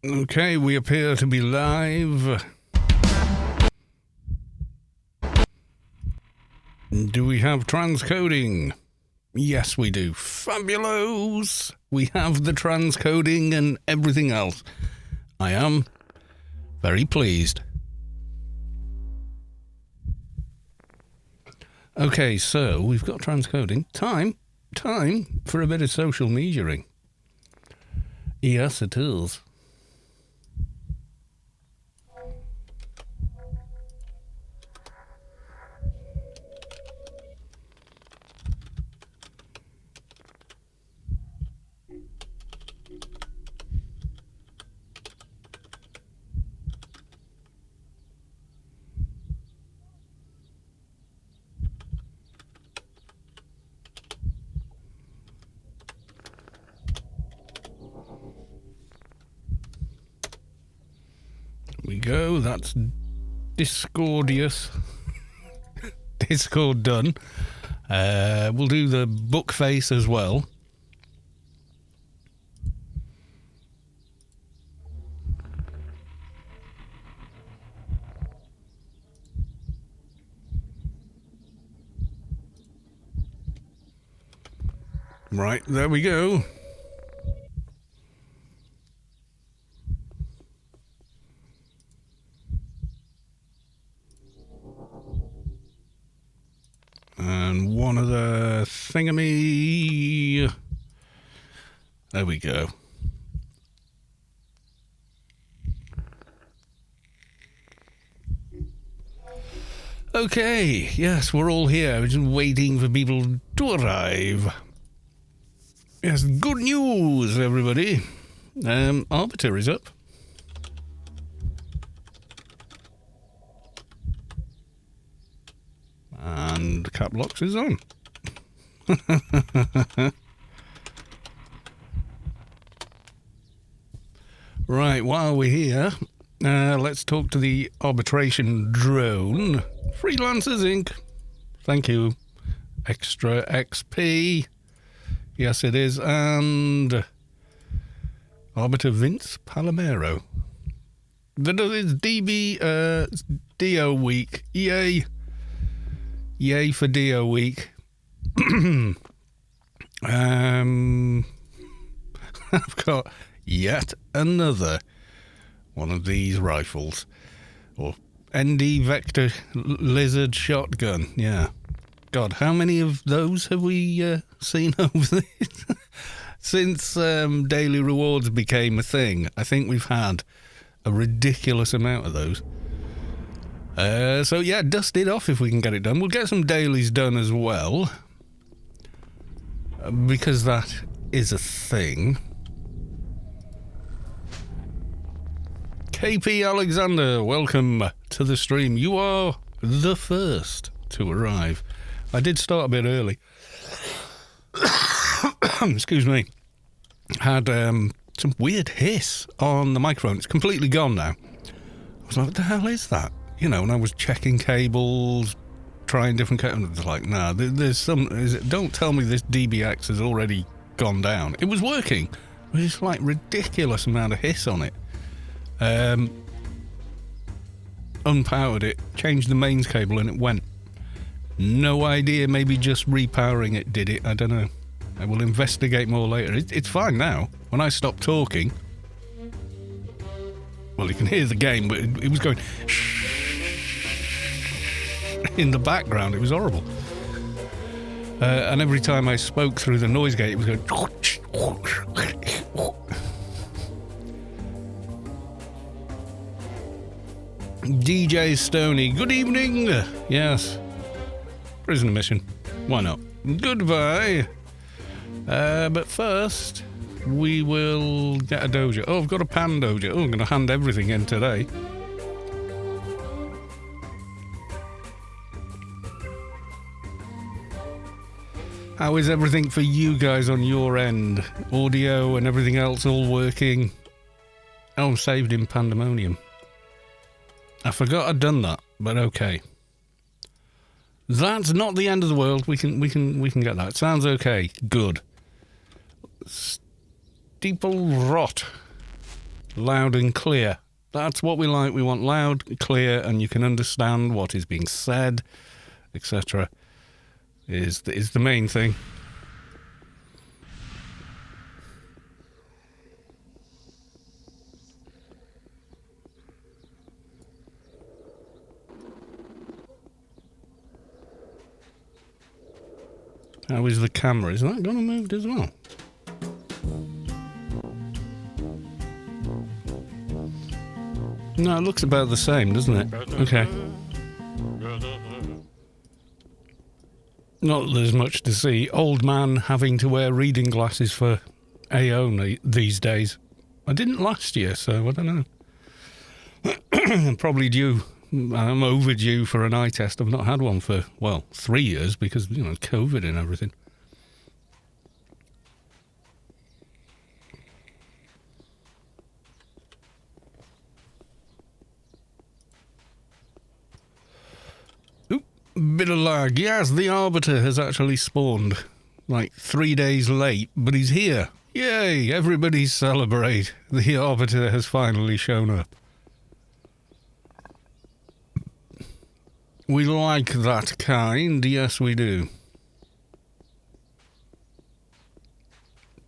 Okay, we appear to be live. Do we have transcoding? Yes, we do. Fabulous! We have the transcoding and everything else. I am very pleased. Okay, so we've got transcoding. Time for a bit of social metering. Yes, it is. We go, that's Discordious. Discord done. We'll do the book face as well. Right, there we go. And one of the thingamy. There we go. Okay, yes, we're all here. We're just waiting for people to arrive. Yes, good news, everybody. Arbiter is up. And Caplocks is on. Right, while we're here, let's talk to the arbitration drone. Freelancers Inc. Thank you. Extra XP. Yes, it is. And Arbiter Vince Palomero. That is DB DO week. Yay. Yay for DO week. I've got yet another one of these rifles. Or ND Vector Lizard Shotgun. Yeah. God, how many of those have we seen over this? Since daily rewards became a thing, I think we've had a ridiculous amount of those. So yeah, dust it off if we can get it done. We'll get some dailies done as well, because that is a thing. KP Alexander, welcome to the stream. You are the first to arrive. I did start a bit early. Excuse me. Had some weird hiss on the microphone. It's completely gone now. I was like, what the hell is that? You know, and I was checking cables, trying different cables. It's like, nah, there's some... don't tell me this DBX has already gone down. It was working. It was like ridiculous amount of hiss on it. Unpowered it, changed the mains cable, and it went. No idea, maybe just repowering it did it. I don't know. I will investigate more later. It's fine now. When I stopped talking... Well, you can hear the game, but it was going... in the background. It was horrible. And every time I spoke through the noise gate, it was going... DJ Stoney, good evening. Yes. Prisoner mission. Why not? Goodbye. But first, we will get a Doja. Oh, I've got a pan Doja. Oh, I'm going to hand everything in today. How is everything for you guys on your end? Audio and everything else all working? Oh, I'm saved in Pandemonium. I forgot I'd done that, but okay. That's not the end of the world. We can get that. Sounds okay. Good. Steeple Rot. Loud and clear. That's what we like. We want loud, clear, and you can understand what is being said, etc. is the main thing. How is the camera? Is that going to move as well? No, it looks about the same, doesn't it? Okay. Not that there's much to see. Old man having to wear reading glasses for Aune these days. I didn't last year, so I don't know. I'm probably due. I'm overdue for an eye test. I've not had one for, 3 years because, COVID and everything. Oop, bit of lag. Yes, the Arbiter has actually spawned. 3 days late, but he's here. Yay, everybody celebrate. The Arbiter has finally shown up. We like that kind, yes we do.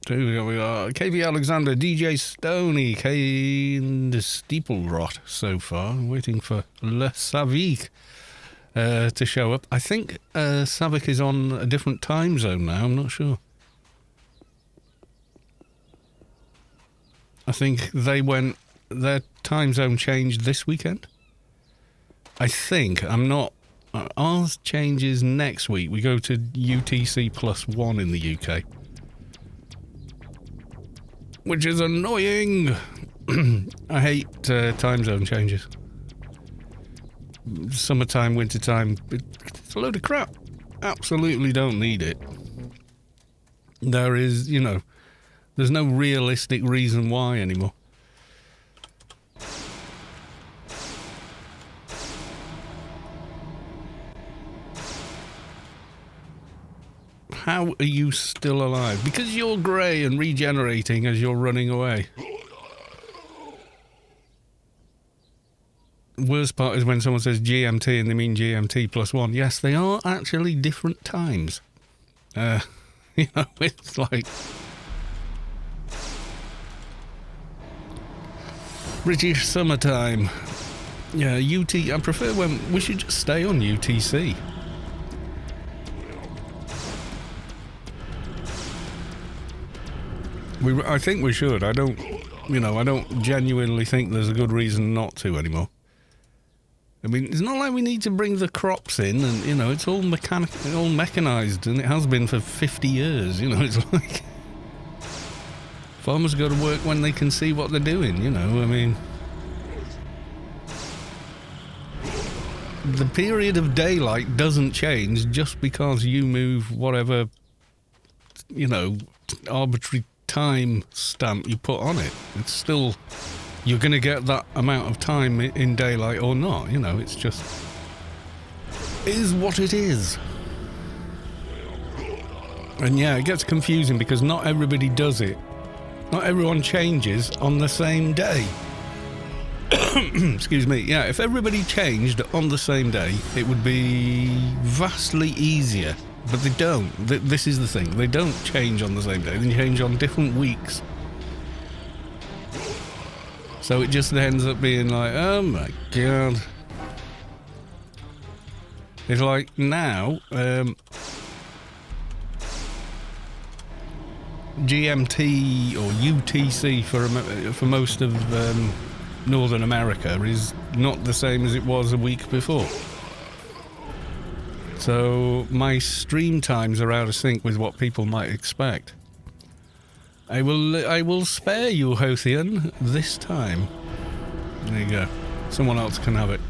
So we got KV Alexander, DJ Stoney, and Steeplerot so far. I'm waiting for Le Savik to show up. I think Savik is on a different time zone now, I'm not sure. I think their time zone changed this weekend. I think, ours changes next week. We go to UTC +1 in the UK. Which is annoying. I hate time zone changes. Summertime, wintertime, it's a load of crap. Absolutely don't need it. There is, there's no realistic reason why anymore. How are you still alive? Because you're grey and regenerating as you're running away. Worst part is when someone says GMT and they mean GMT +1. Yes, they are actually different times. It's like British summertime. Yeah, I prefer when we should just stay on UTC. I think we should. I don't genuinely think there's a good reason not to anymore. I mean, it's not like we need to bring the crops in and, it's all all mechanized, and it has been for 50 years, it's like farmers go to work when they can see what they're doing, I mean, the period of daylight doesn't change just because you move whatever, arbitrary time stamp you put on it. It's still, you're going to get that amount of time in daylight or not, it's just is what it is. And yeah, it gets confusing because not everybody does it. Not everyone changes on the same day. Excuse me. Yeah, if everybody changed on the same day, it would be vastly easier. But they don't. This is the thing. They don't change on the same day. They change on different weeks. So it just ends up being like, oh my god. It's like now, GMT or UTC for most of Northern America is not the same as it was a week before. So my stream times are out of sync with what people might expect. I will spare you, Hothian, this time. There you go. Someone else can have it.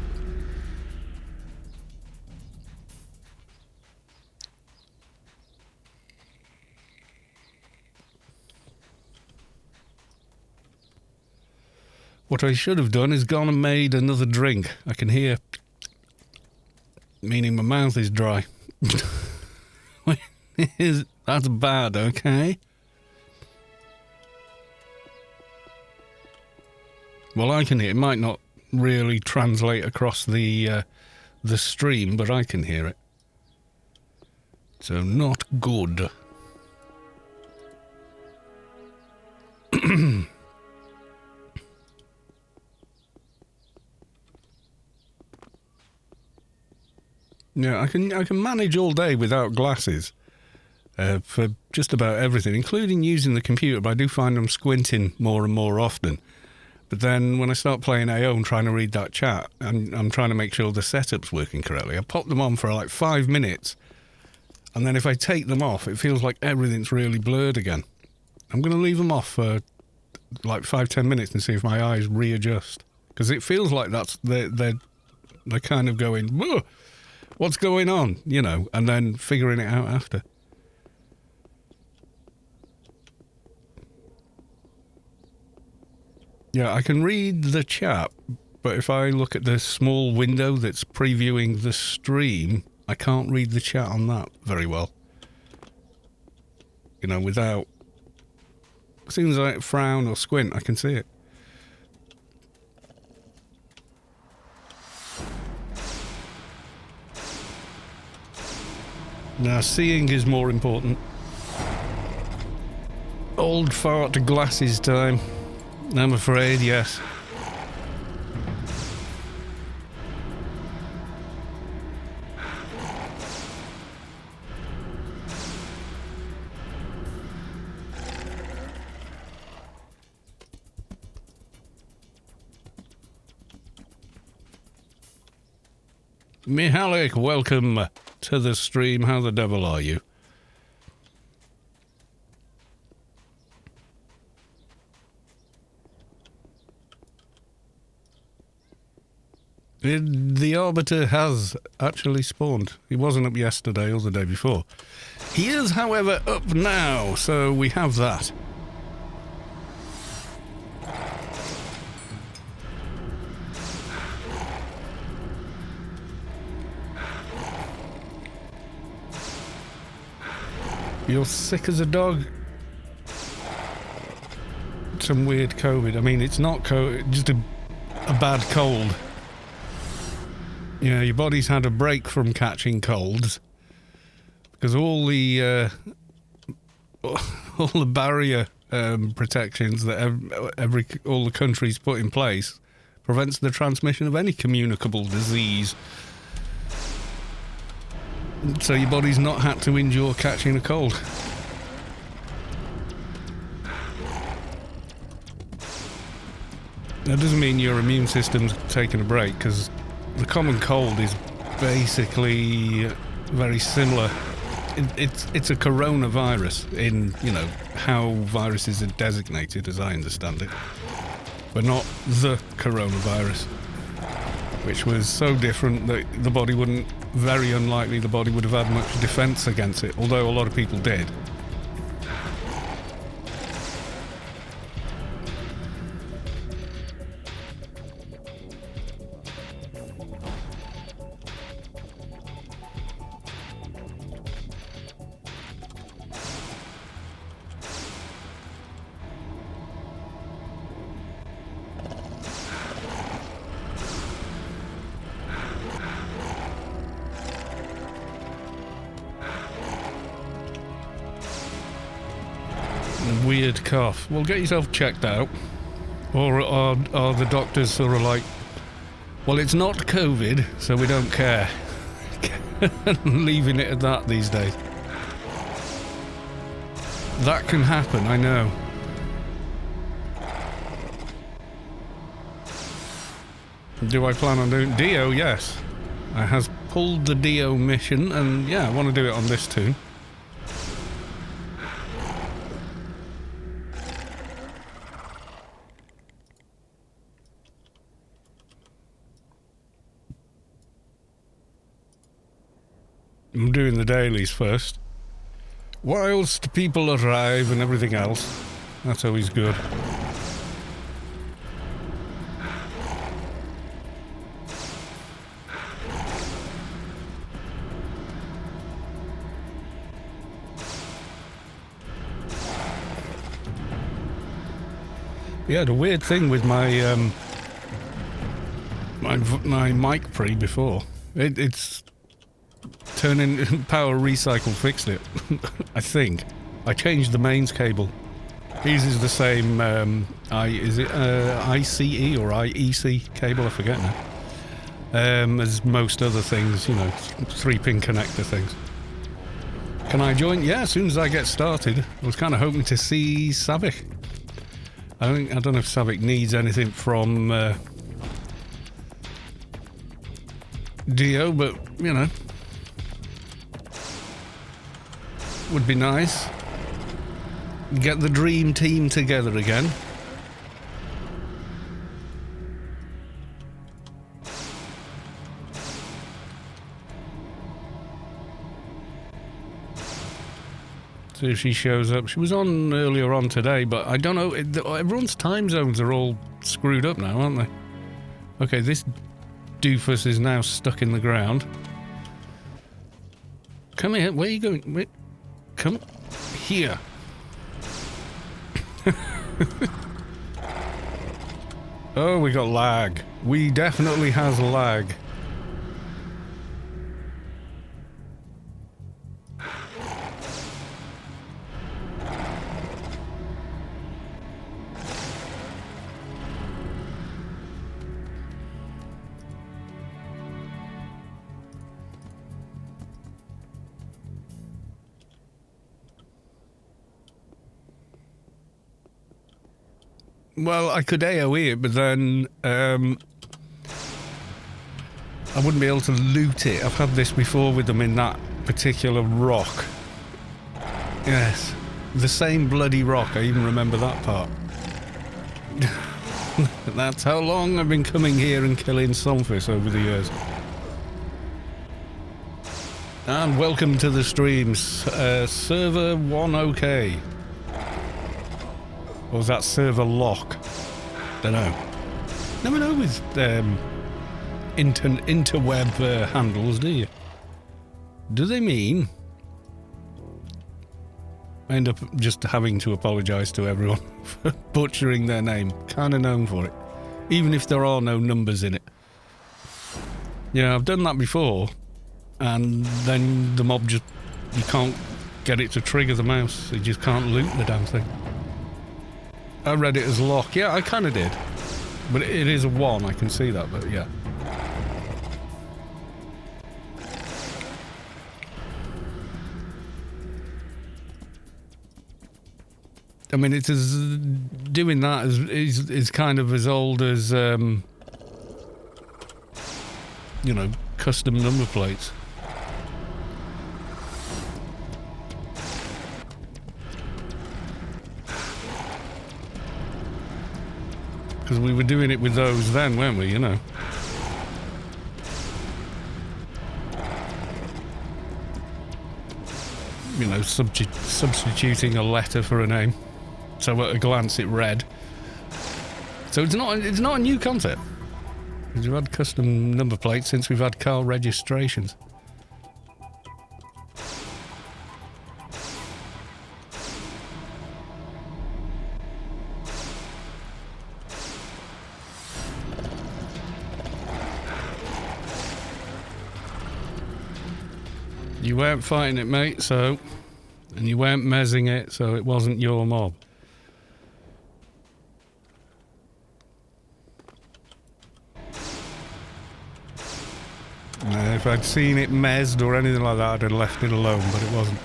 What I should have done is gone and made another drink. I can hear, meaning my mouth is dry. That's bad, okay? Well, I can hear it. It might not really translate across the stream, but I can hear it. So not good. Yeah, I can manage all day without glasses for just about everything, including using the computer, but I do find I'm squinting more and more often. But then when I start playing AO and trying to read that chat, and I'm trying to make sure the setup's working correctly, I pop them on for like 5 minutes, and then if I take them off, it feels like everything's really blurred again. I'm going to leave them off for like 5-10 minutes and see if my eyes readjust, because it feels like they're kind of going, whoa, what's going on, you know, and then figuring it out after. Yeah, I can read the chat, but if I look at the small window that's previewing the stream, I can't read the chat on that very well. You know, without... As soon as I frown or squint, I can see it. Now, seeing is more important. Old fart glasses time. I'm afraid, yes. Mihalik, welcome to the stream. How the devil are you? The Arbiter has actually spawned. He wasn't up yesterday or the day before. He is, however, up now, so we have that. You're sick as a dog. Some weird COVID. I mean, it's not COVID, just a bad cold. You know, your body's had a break from catching colds because all the barrier protections that all the countries put in place prevents the transmission of any communicable disease. So your body's not had to endure catching a cold. That doesn't mean your immune system's taking a break, because the common cold is basically very similar. It's a coronavirus in, you know, how viruses are designated, as I understand it, but not the coronavirus, which was so different that the body wouldn't, very unlikely the body would have had much defense against it, although a lot of people did. Weird cough. Well, get yourself checked out. Or are the doctors sort of like, well, it's not COVID, so we don't care. Leaving it at that these days. That can happen, I know. Do I plan on doing Dio? Yes. I has pulled the Dio mission, and yeah, I want to do it on this tune. I'm doing the dailies first. Whilst people arrive and everything else. That's always good. Yeah, the weird thing with my my mic pre before. It's turning Power Recycle fixed it. I think I changed the mains cable. It uses the same ICE or IEC cable, I forget now, as most other things, you know, 3-pin connector things. Can I join? Yeah, as soon as I get started. I was kind of hoping to see Savik. I don't know if Savik needs anything from Dio, but you know, would be nice. Get the dream team together again. See if she shows up. She was on earlier on today, but I don't know. Everyone's time zones are all screwed up now, aren't they? Okay, this doofus is now stuck in the ground. Come here. Where are you going? Wait. Come here. Oh, we got lag. We definitely has lag. Well, I could AoE it, but then I wouldn't be able to loot it. I've had this before with them in that particular rock. Yes, the same bloody rock. I even remember that part. That's how long I've been coming here and killing Sunfish over the years. And welcome to the streams. Server 1 OK. Or was that server lock? Don't know. Never know with interweb handles, do you? Do they mean? I end up just having to apologise to everyone for butchering their name. Kind of known for it. Even if there are no numbers in it. Yeah, I've done that before. And then the mob just... You can't get it to trigger the mouse. You just can't loot the damn thing. I read it as lock. Yeah, I kind of did. But it is a 1, I can see that, but yeah. I mean, it's as... Doing that is kind of as old as, you know, custom number plates. Because we were doing it with those then, weren't we, you know? You know, substituting a letter for a name. So at a glance it read. So it's not a new concept. Because we've had custom number plates since we've had car registrations. You weren't fighting it, mate, so... And you weren't mezzing it, so it wasn't your mob. If I'd seen it mezzed or anything like that, I'd have left it alone, but it wasn't.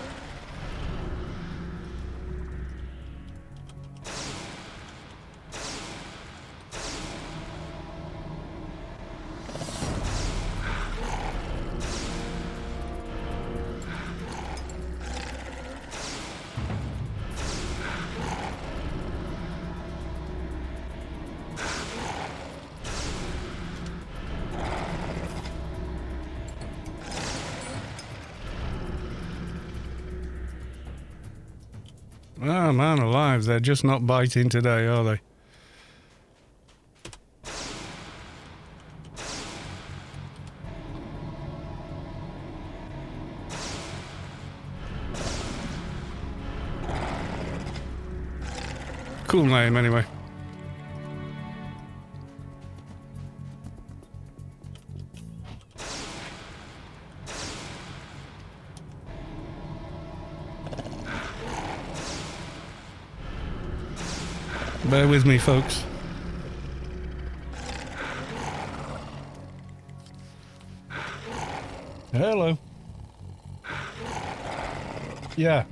Oh man alive, they're just not biting today, are they? Cool name anyway. bear with me, folks. Hello. Yeah.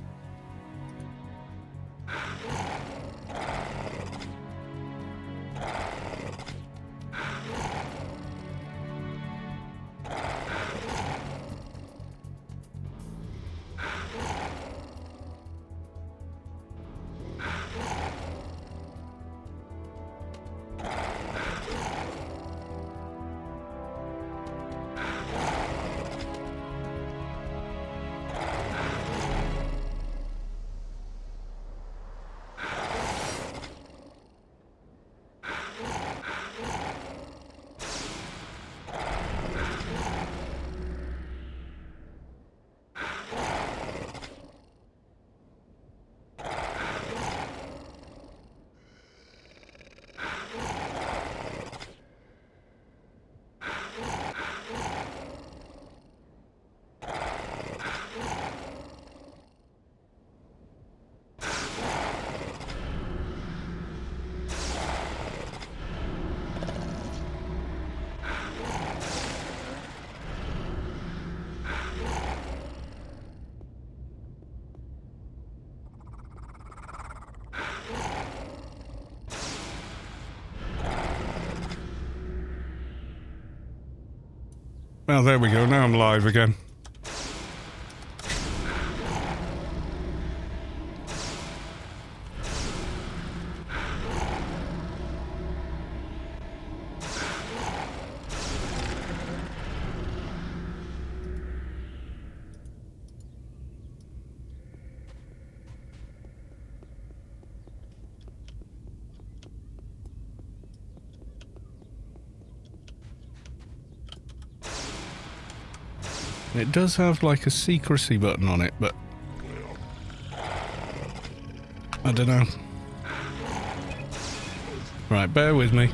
Well, there we go. Now I'm live again. It does have like a secrecy button on it, but I don't know. Right, bear with me.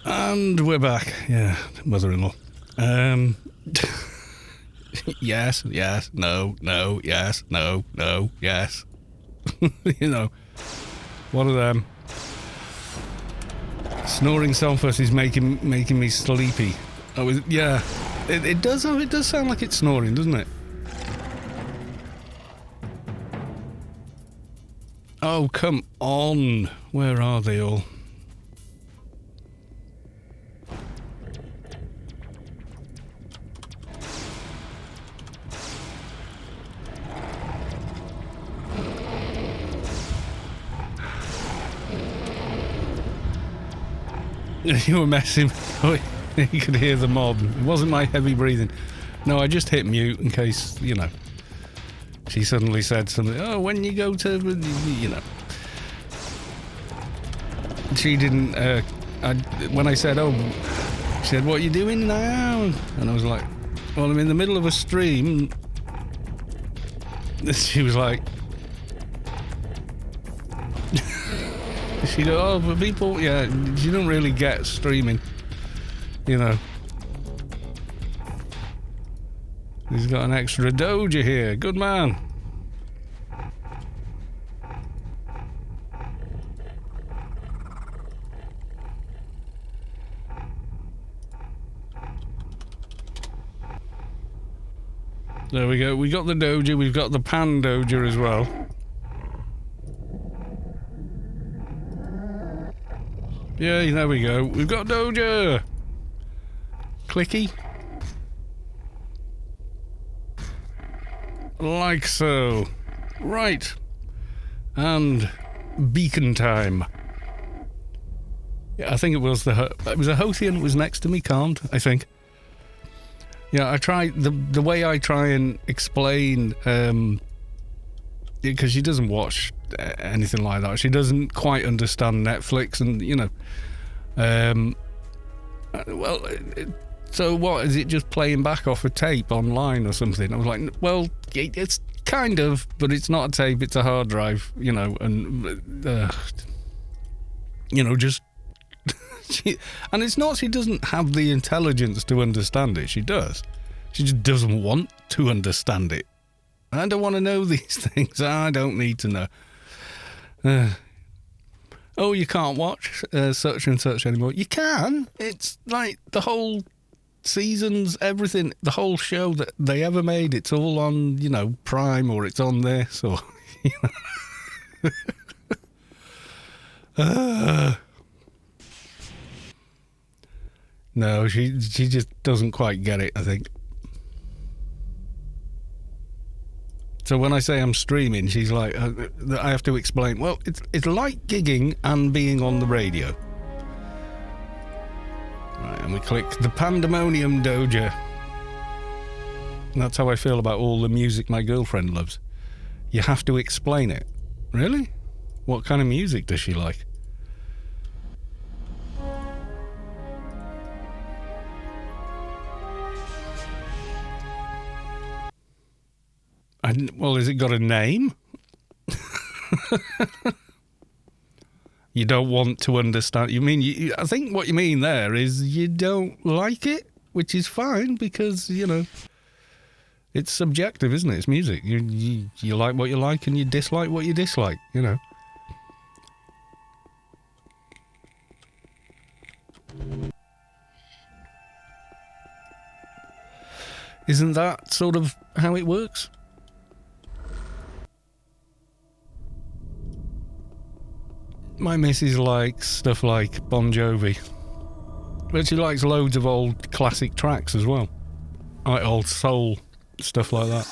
And we're back. Yeah, mother-in-law. Yes, no, yes, no, yes. You know, one of them. Snoring Selfus is making me sleepy. Yeah, it does sound like it's snoring, doesn't it? Oh, come on. Where are they all? You were messing. Oh, you could hear the mob. It wasn't my heavy breathing. No, I just hit mute in case, you know, she suddenly said something. Oh, when you go to, you know. She didn't, when I said, oh, she said, what are you doing now? And I was like, well, I'm in the middle of a stream. She was like, she goes, oh, but people, yeah, you don't really get streaming, you know. He's got an extra Doja here. Good man. There we go. We got the Doja. We've got the Pan Doja as well. Yeah, there we go. We've got Doja. Clicky. Like so. Right. And beacon time. Yeah, I think it was a Hothian was next to me, calmed, I think. Yeah, I try the way I try and explain, because she doesn't watch anything like that. She doesn't quite understand Netflix, and you know, well, so what is it? Just playing back off a tape online or something? I was like, well, it's kind of, but it's not a tape; it's a hard drive, you know, and you know, just. And it's not she doesn't have the intelligence to understand it. She does. She just doesn't want to understand it. I don't want to know these things. I don't need to know. Oh, you can't watch such and such anymore. You can. It's like the whole seasons, everything, the whole show that they ever made. It's all on, you know, Prime, or it's on this, or you know. No, she just doesn't quite get it, I think. So when I say I'm streaming, she's like, I have to explain, well, it's like gigging and being on the radio. Right, and we click the Pandemonium Doja. And that's how I feel about all the music my girlfriend loves. You have to explain it. Really? What kind of music does she like? Well, has it got a name? You don't want to understand. You mean, I think what you mean there is you don't like it, which is fine because, you know, it's subjective, isn't it? It's music. You like what you like and you dislike what you dislike, you know. Isn't that sort of how it works? My missus likes stuff like Bon Jovi, but she likes loads of old classic tracks as well, like old soul stuff like that,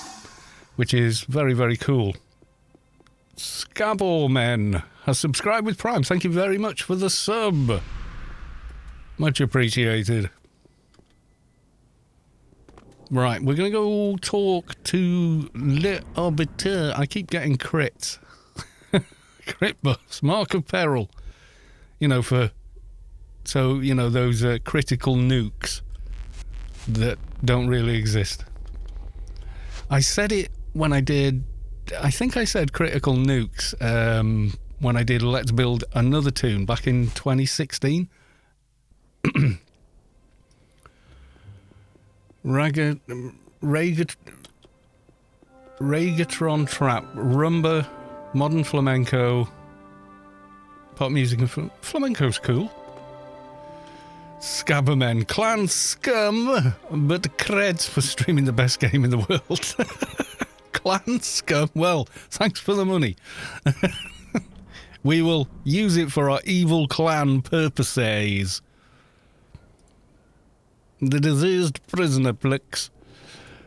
which is very, very cool. Scaborman has subscribed with Prime. Thank you very much for the sub. Much appreciated. Right, we're going to go talk to L'Arbiter. I keep getting crits. Crit buffs, mark of peril. You know, so, you know, those critical nukes that don't really exist. I said it when I did, I think I said critical nukes when I did Let's Build Another Tune back in 2016. Reggaeton trap, rumba, modern flamenco, pop music and flamenco's cool. Scabbermen, clan scum, but creds for streaming the best game in the world. Clan scum, well, thanks for the money. We will use it for our evil clan purposes. The diseased prisoner Plix.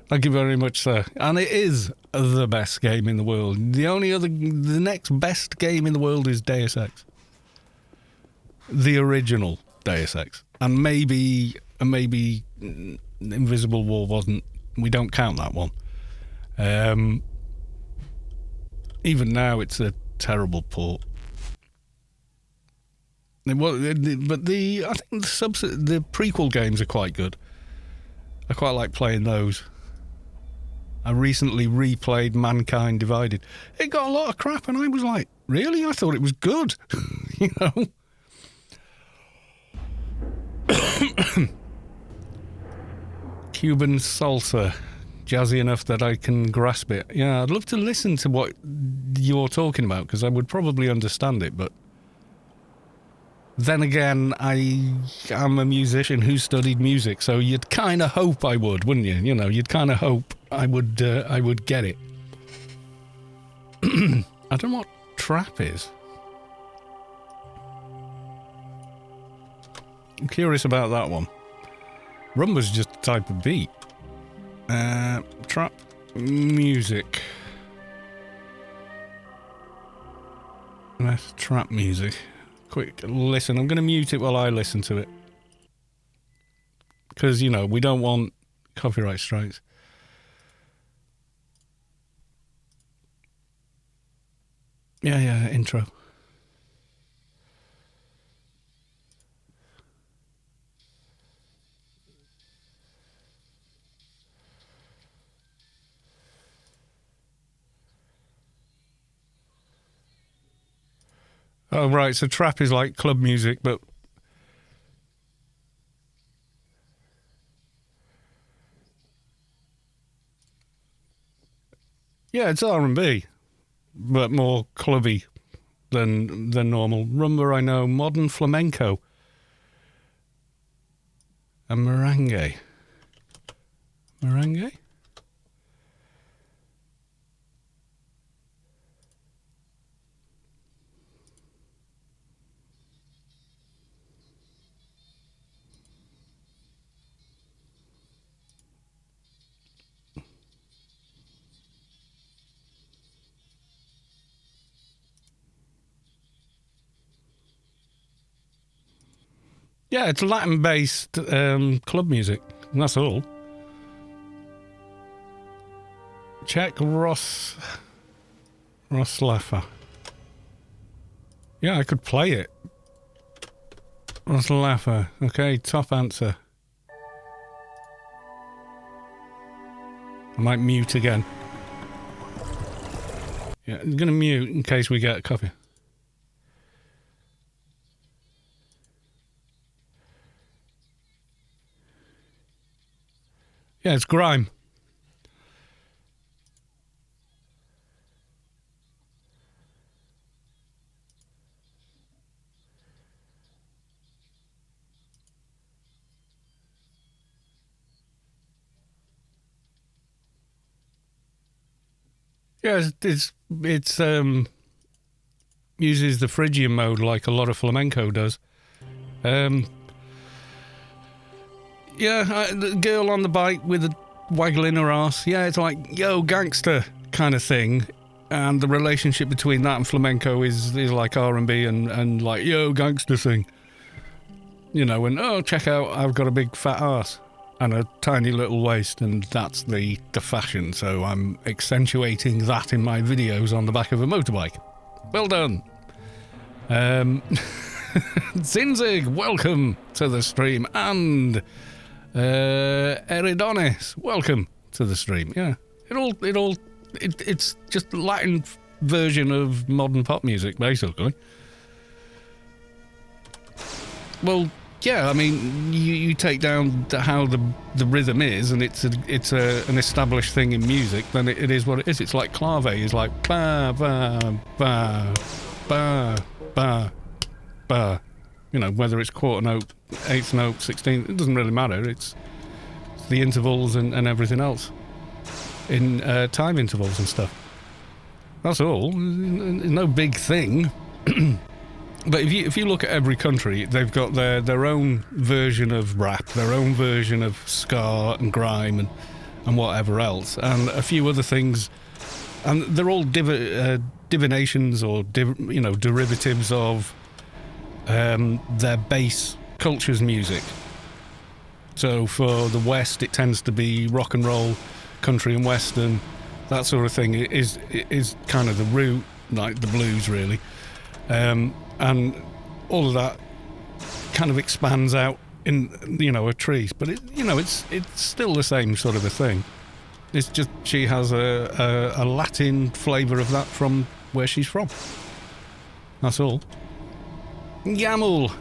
Thank you very much, sir. And it is the best game in the world. The next best game in the world is Deus Ex. The original Deus Ex. And maybe Invisible War wasn't, we don't count that one. Even now it's a terrible port. But I think the prequel games are quite good. I quite like playing those. I recently replayed Mankind Divided. It got a lot of crap, and I was like, really? I thought it was good. You know? Cuban salsa. Jazzy enough that I can grasp it. Yeah, I'd love to listen to what you're talking about, because I would probably understand it, but then again, I am a musician who studied music, so you'd kind of hope I would, wouldn't you? You know, you'd kind of hope I would get it. I don't know what trap is. I'm curious about that one. Rumba's just a type of beat. Trap music. That's trap music. Quick listen. I'm going to mute it while I listen to it. Because, you know, we don't want copyright strikes. Yeah, intro. Oh, right, so trap is like club music, but... yeah, it's R&B, but more clubby than normal. Rumba, I know. Modern flamenco. And merengue. Merengue? Yeah, it's Latin-based club music, and that's all. Check Roslaffa. Yeah, I could play it. Roslaffa. Okay, top answer. I might mute again. Yeah, I'm going to mute in case we get a copy. Yeah, it's grime. Yeah, it's uses the Phrygian mode like a lot of flamenco does. Yeah, the girl on the bike with a waggling her ass. Yeah, it's like, yo, gangster kind of thing. And the relationship between that and flamenco is like R&B and like, yo, gangster thing. You know, and, oh, check out, I've got a big fat ass and a tiny little waist, and that's the fashion. So I'm accentuating that in my videos on the back of a motorbike. Well done. Zinzig, welcome to the stream. And... Eridonis, welcome to the stream. Yeah, it's just a Latin version of modern pop music, basically. Well, yeah, I mean, you take down how the rhythm is, and it's an established thing in music, then it is what it is. It's like clave. It's like ba ba ba ba ba ba. You know, whether it's quarter note, eighth note, 16th, it doesn't really matter. It's the intervals and everything else in time intervals and stuff. That's all. No big thing. But if you look at every country, they've got their own version of rap, their own version of ska and grime and whatever else, and a few other things, and they're all divinations or derivatives of their base culture's music. So for the West, it tends to be rock and roll, country and western, that sort of thing is kind of the root, like the blues really. And all of that kind of expands out in, a tree. But it's still the same sort of a thing. It's just she has a Latin flavour of that from where she's from. That's all. Yaml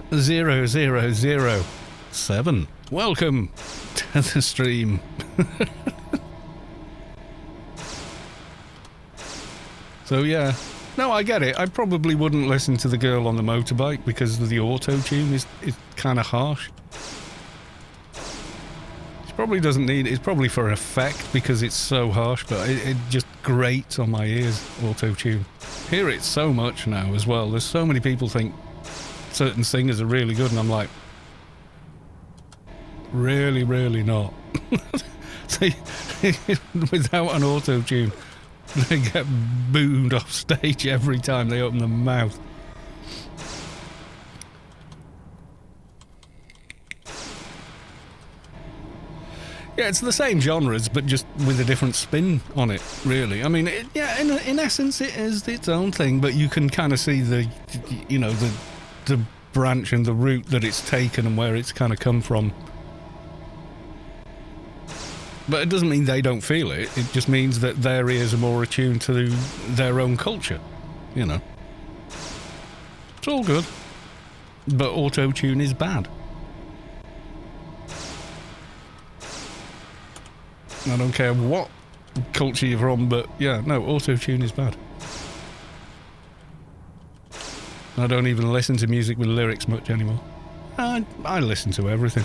0007. Welcome to the stream. So yeah. No, I get it. I probably wouldn't listen to the girl on the motorbike because the auto-tune is kind of harsh. She probably doesn't need it. It's probably for effect because it's so harsh, but it just grates on my ears, auto-tune. Hear it so much now as well. There's so many people think certain singers are really good, and I'm like, really, really not. So, without an auto-tune, they get booed off stage every time they open their mouth. Yeah, it's the same genres, but just with a different spin on it, really. I mean, in essence, it is its own thing, but you can kind of see the branch and the route that it's taken and where it's kind of come from. But it doesn't mean they don't feel it. It just means that their ears are more attuned to their own culture. It's all good. But auto-tune is bad. I don't care what culture you're from, but yeah, no, auto-tune is bad. I don't even listen to music with lyrics much anymore. I listen to everything.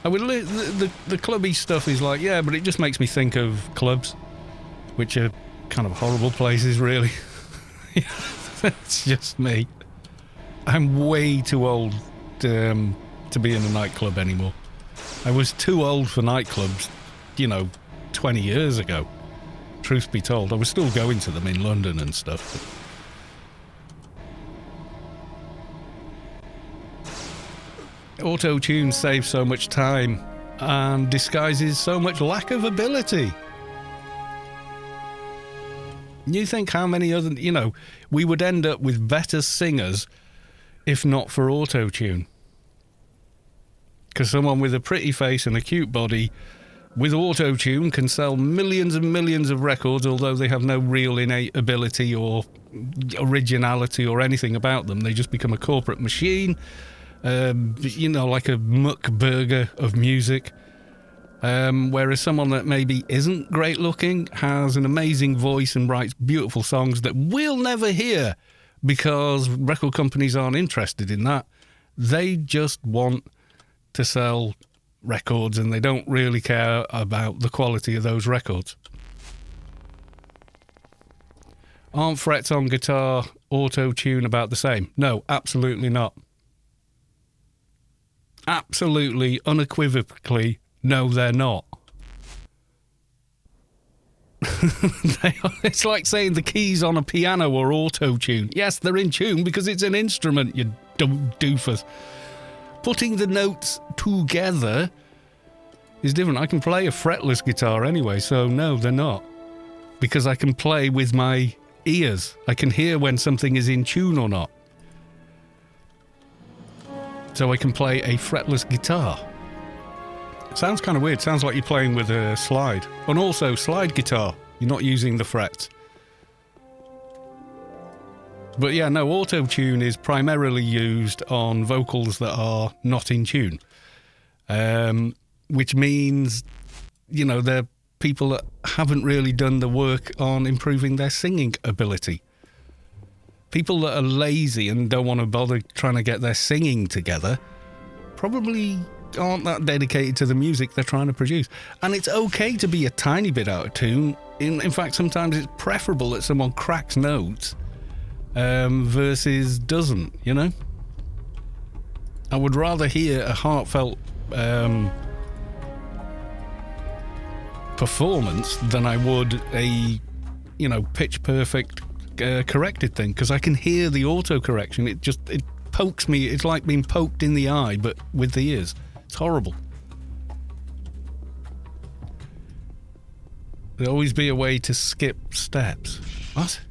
I would the clubby stuff is like, yeah, but it just makes me think of clubs, which are kind of horrible places, really. That's just me. I'm way too old to be in a nightclub anymore. I was too old for nightclubs, 20 years ago. Truth be told, I was still going to them in London and stuff. But auto-tune saves so much time and disguises so much lack of ability. You think how many other, we would end up with better singers if not for auto-tune. Because someone with a pretty face and a cute body with auto-tune can sell millions and millions of records, although they have no real innate ability or originality or anything about them. They just become a corporate machine. Like a muck burger of music. Whereas someone that maybe isn't great looking has an amazing voice and writes beautiful songs that we'll never hear because record companies aren't interested in that. They just want to sell records and they don't really care about the quality of those records. Aren't frets on guitar auto-tune about the same? No, absolutely not. Absolutely, unequivocally, no, they're not. It's like saying the keys on a piano are auto-tune. Yes, they're in tune because it's an instrument, you dumb doofus. Putting the notes together is different. I can play a fretless guitar anyway, so no, they're not. Because I can play with my ears. I can hear when something is in tune or not. So I can play a fretless guitar. It sounds kind of weird. Sounds like you're playing with a slide. And also, slide guitar. You're not using the frets. But yeah, no, auto-tune is primarily used on vocals that are not in tune. Which means, you know, they're people that haven't really done the work on improving their singing ability. People that are lazy and don't want to bother trying to get their singing together probably aren't that dedicated to the music they're trying to produce. And it's okay to be a tiny bit out of tune. In fact, sometimes it's preferable that someone cracks notes versus doesn't, you know? I would rather hear a heartfelt performance than I would a, you know, pitch perfect corrected thing, because I can hear the auto correction. It pokes me. It's like being poked in the eye, but with the ears. It's horrible. There'll always be a way to skip steps. What?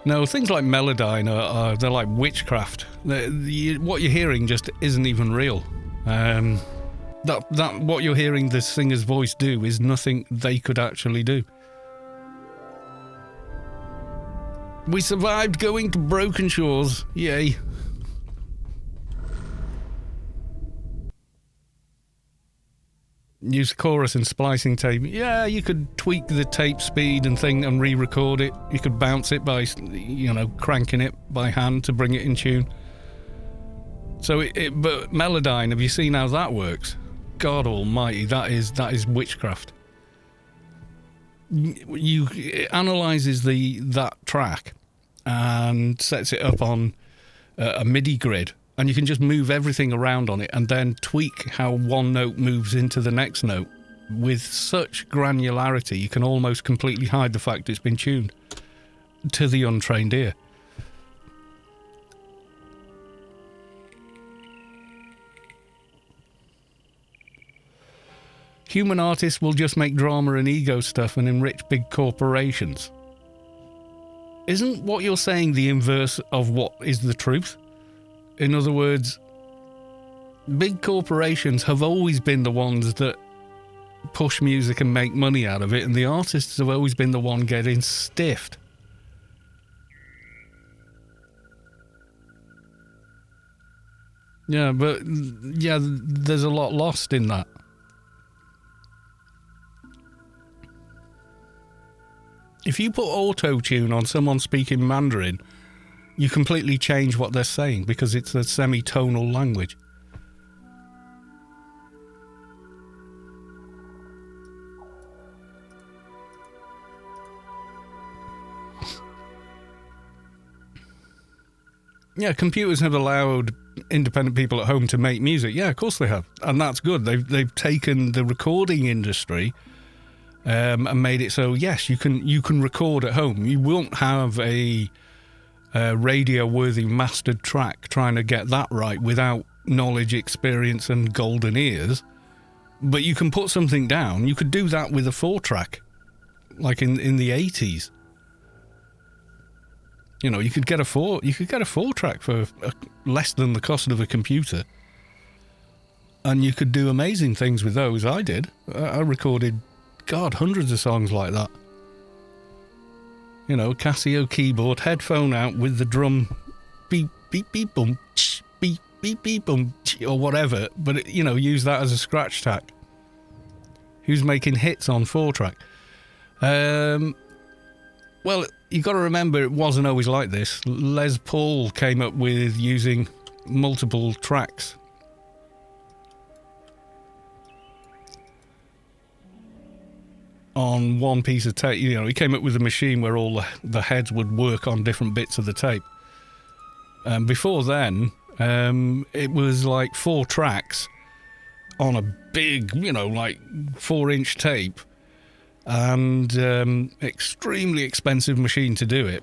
No, things like Melodyne they're like witchcraft. What you're hearing just isn't even real. That what you're hearing the singer's voice do is nothing they could actually do. We survived going to Broken Shores. Yay. Use chorus and splicing tape. Yeah, you could tweak the tape speed and thing and re-record it. You could bounce it by, you know, cranking it by hand to bring it in tune. So, but Melodyne, have you seen how that works? God Almighty, that is witchcraft. It analyzes that track and sets it up on a MIDI grid. And you can just move everything around on it and then tweak how one note moves into the next note with such granularity you can almost completely hide the fact it's been tuned to the untrained ear. Human artists will just make drama and ego stuff and enrich big corporations. Isn't what you're saying the inverse of what is the truth? In other words, big corporations have always been the ones that push music and make money out of it, and the artists have always been the one getting stiffed. Yeah, but yeah, there's a lot lost in that. If you put auto-tune on someone speaking Mandarin, you completely change what they're saying because it's a semi-tonal language. Yeah, computers have allowed independent people at home to make music. Yeah, of course they have. And that's good. They've taken the recording industry and made it so, yes, you can record at home. You won't have a radio-worthy mastered track trying to get that right without knowledge, experience, and golden ears. But you can put something down. You could do that with a 4-track, like in the 80s. You know, you could get a 4-track for less than the cost of a computer, and you could do amazing things with those. I did. I recorded, hundreds of songs like that. You know, Casio keyboard, headphone out with the drum, beep, beep, beep, boom, ch, beep, beep, beep, boom, ch, or whatever. But, use that as a scratch tack. Who's making hits on 4-track? Well, you got to remember it wasn't always like this. Les Paul came up with using multiple tracks. On one piece of tape, he came up with a machine where all the heads would work on different bits of the tape. Before then, it was like 4 tracks on a big, 4-inch tape, and extremely expensive machine to do it.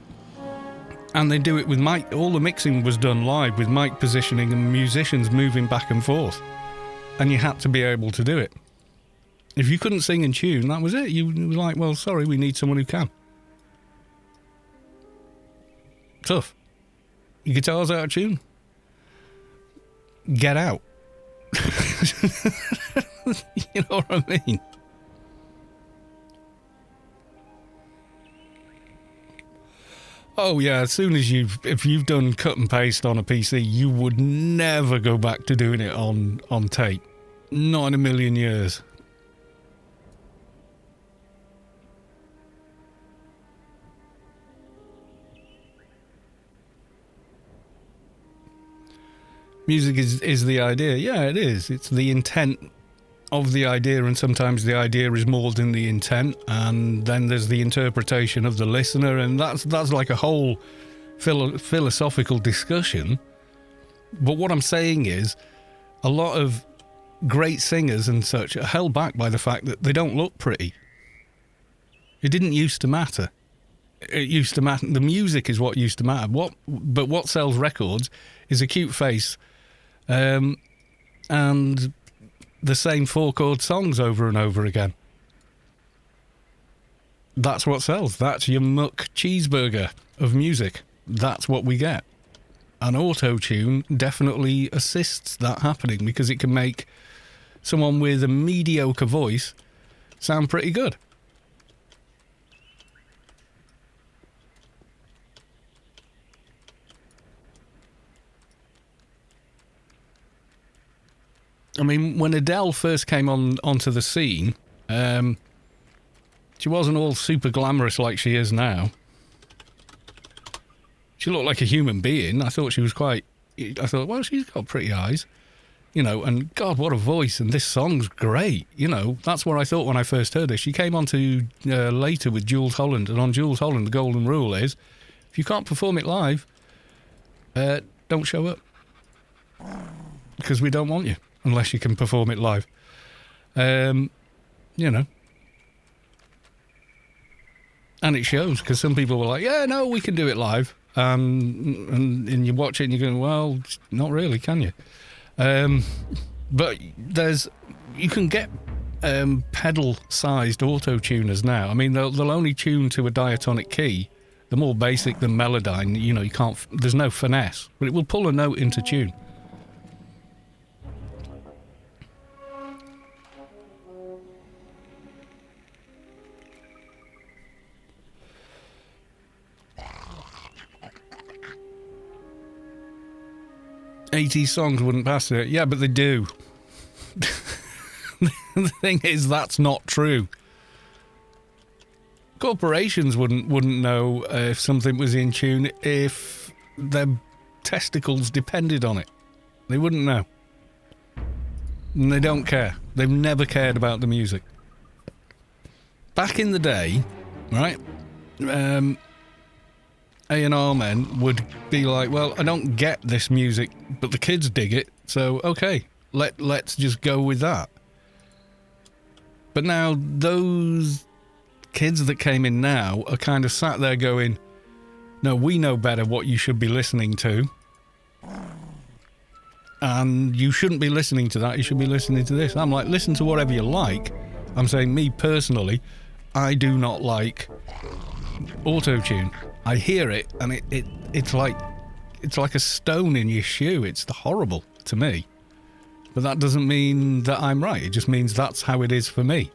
And they do it with mic. All the mixing was done live with mic positioning and musicians moving back and forth, and you had to be able to do it. If you couldn't sing and tune, that was it. You were like, well, sorry, we need someone who can. Tough. Your guitar's out of tune? Get out. You know what I mean? Oh yeah, as soon as if you've done cut and paste on a PC, you would never go back to doing it on tape. Not in a million years. Music is the idea. Yeah, it is. It's the intent of the idea, and sometimes the idea is more than the intent, and then there's the interpretation of the listener, and that's like a whole philosophical discussion. But what I'm saying is, a lot of great singers and such are held back by the fact that they don't look pretty. It didn't used to matter. It used to matter. The music is what used to matter. But what sells records is a cute face, and the same 4-chord songs over and over again. That's what sells. That's your muck cheeseburger of music. That's what we get. And auto-tune definitely assists that happening, because it can make someone with a mediocre voice sound pretty good. I mean, when Adele first came onto the scene, she wasn't all super glamorous like she is now. She looked like a human being. I thought, well, she's got pretty eyes. You know, and God, what a voice, and this song's great. You know, that's what I thought when I first heard her. She came on to later with Jules Holland, and on Jules Holland, the golden rule is, if you can't perform it live, don't show up. Because we don't want you. Unless you can perform it live. You know. And it shows, because some people were like, yeah, no, we can do it live. And you watch it and you're going, well, not really, can you? But you can get pedal-sized auto-tuners now. I mean, they'll only tune to a diatonic key. The more basic the Melodyne, you know, there's no finesse. But it will pull a note into tune. '80s songs wouldn't pass it. Yeah, but they do. The thing is, that's not true. Corporations wouldn't know if something was in tune if their testicles depended on it. They wouldn't know. And they don't care. They've never cared about the music. Back in the day, right, A&R men would be like, well, I don't get this music, but the kids dig it, so okay, let's just go with that. But now those kids that came in now are kind of sat there going, no, we know better what you should be listening to, and you shouldn't be listening to that, you should be listening to this. I'm like, listen to whatever you like. I'm saying, me personally, I do not like auto-tune. I hear it, and it's like a stone in your shoe. It's horrible to me. But that doesn't mean that I'm right. It just means that's how it is for me.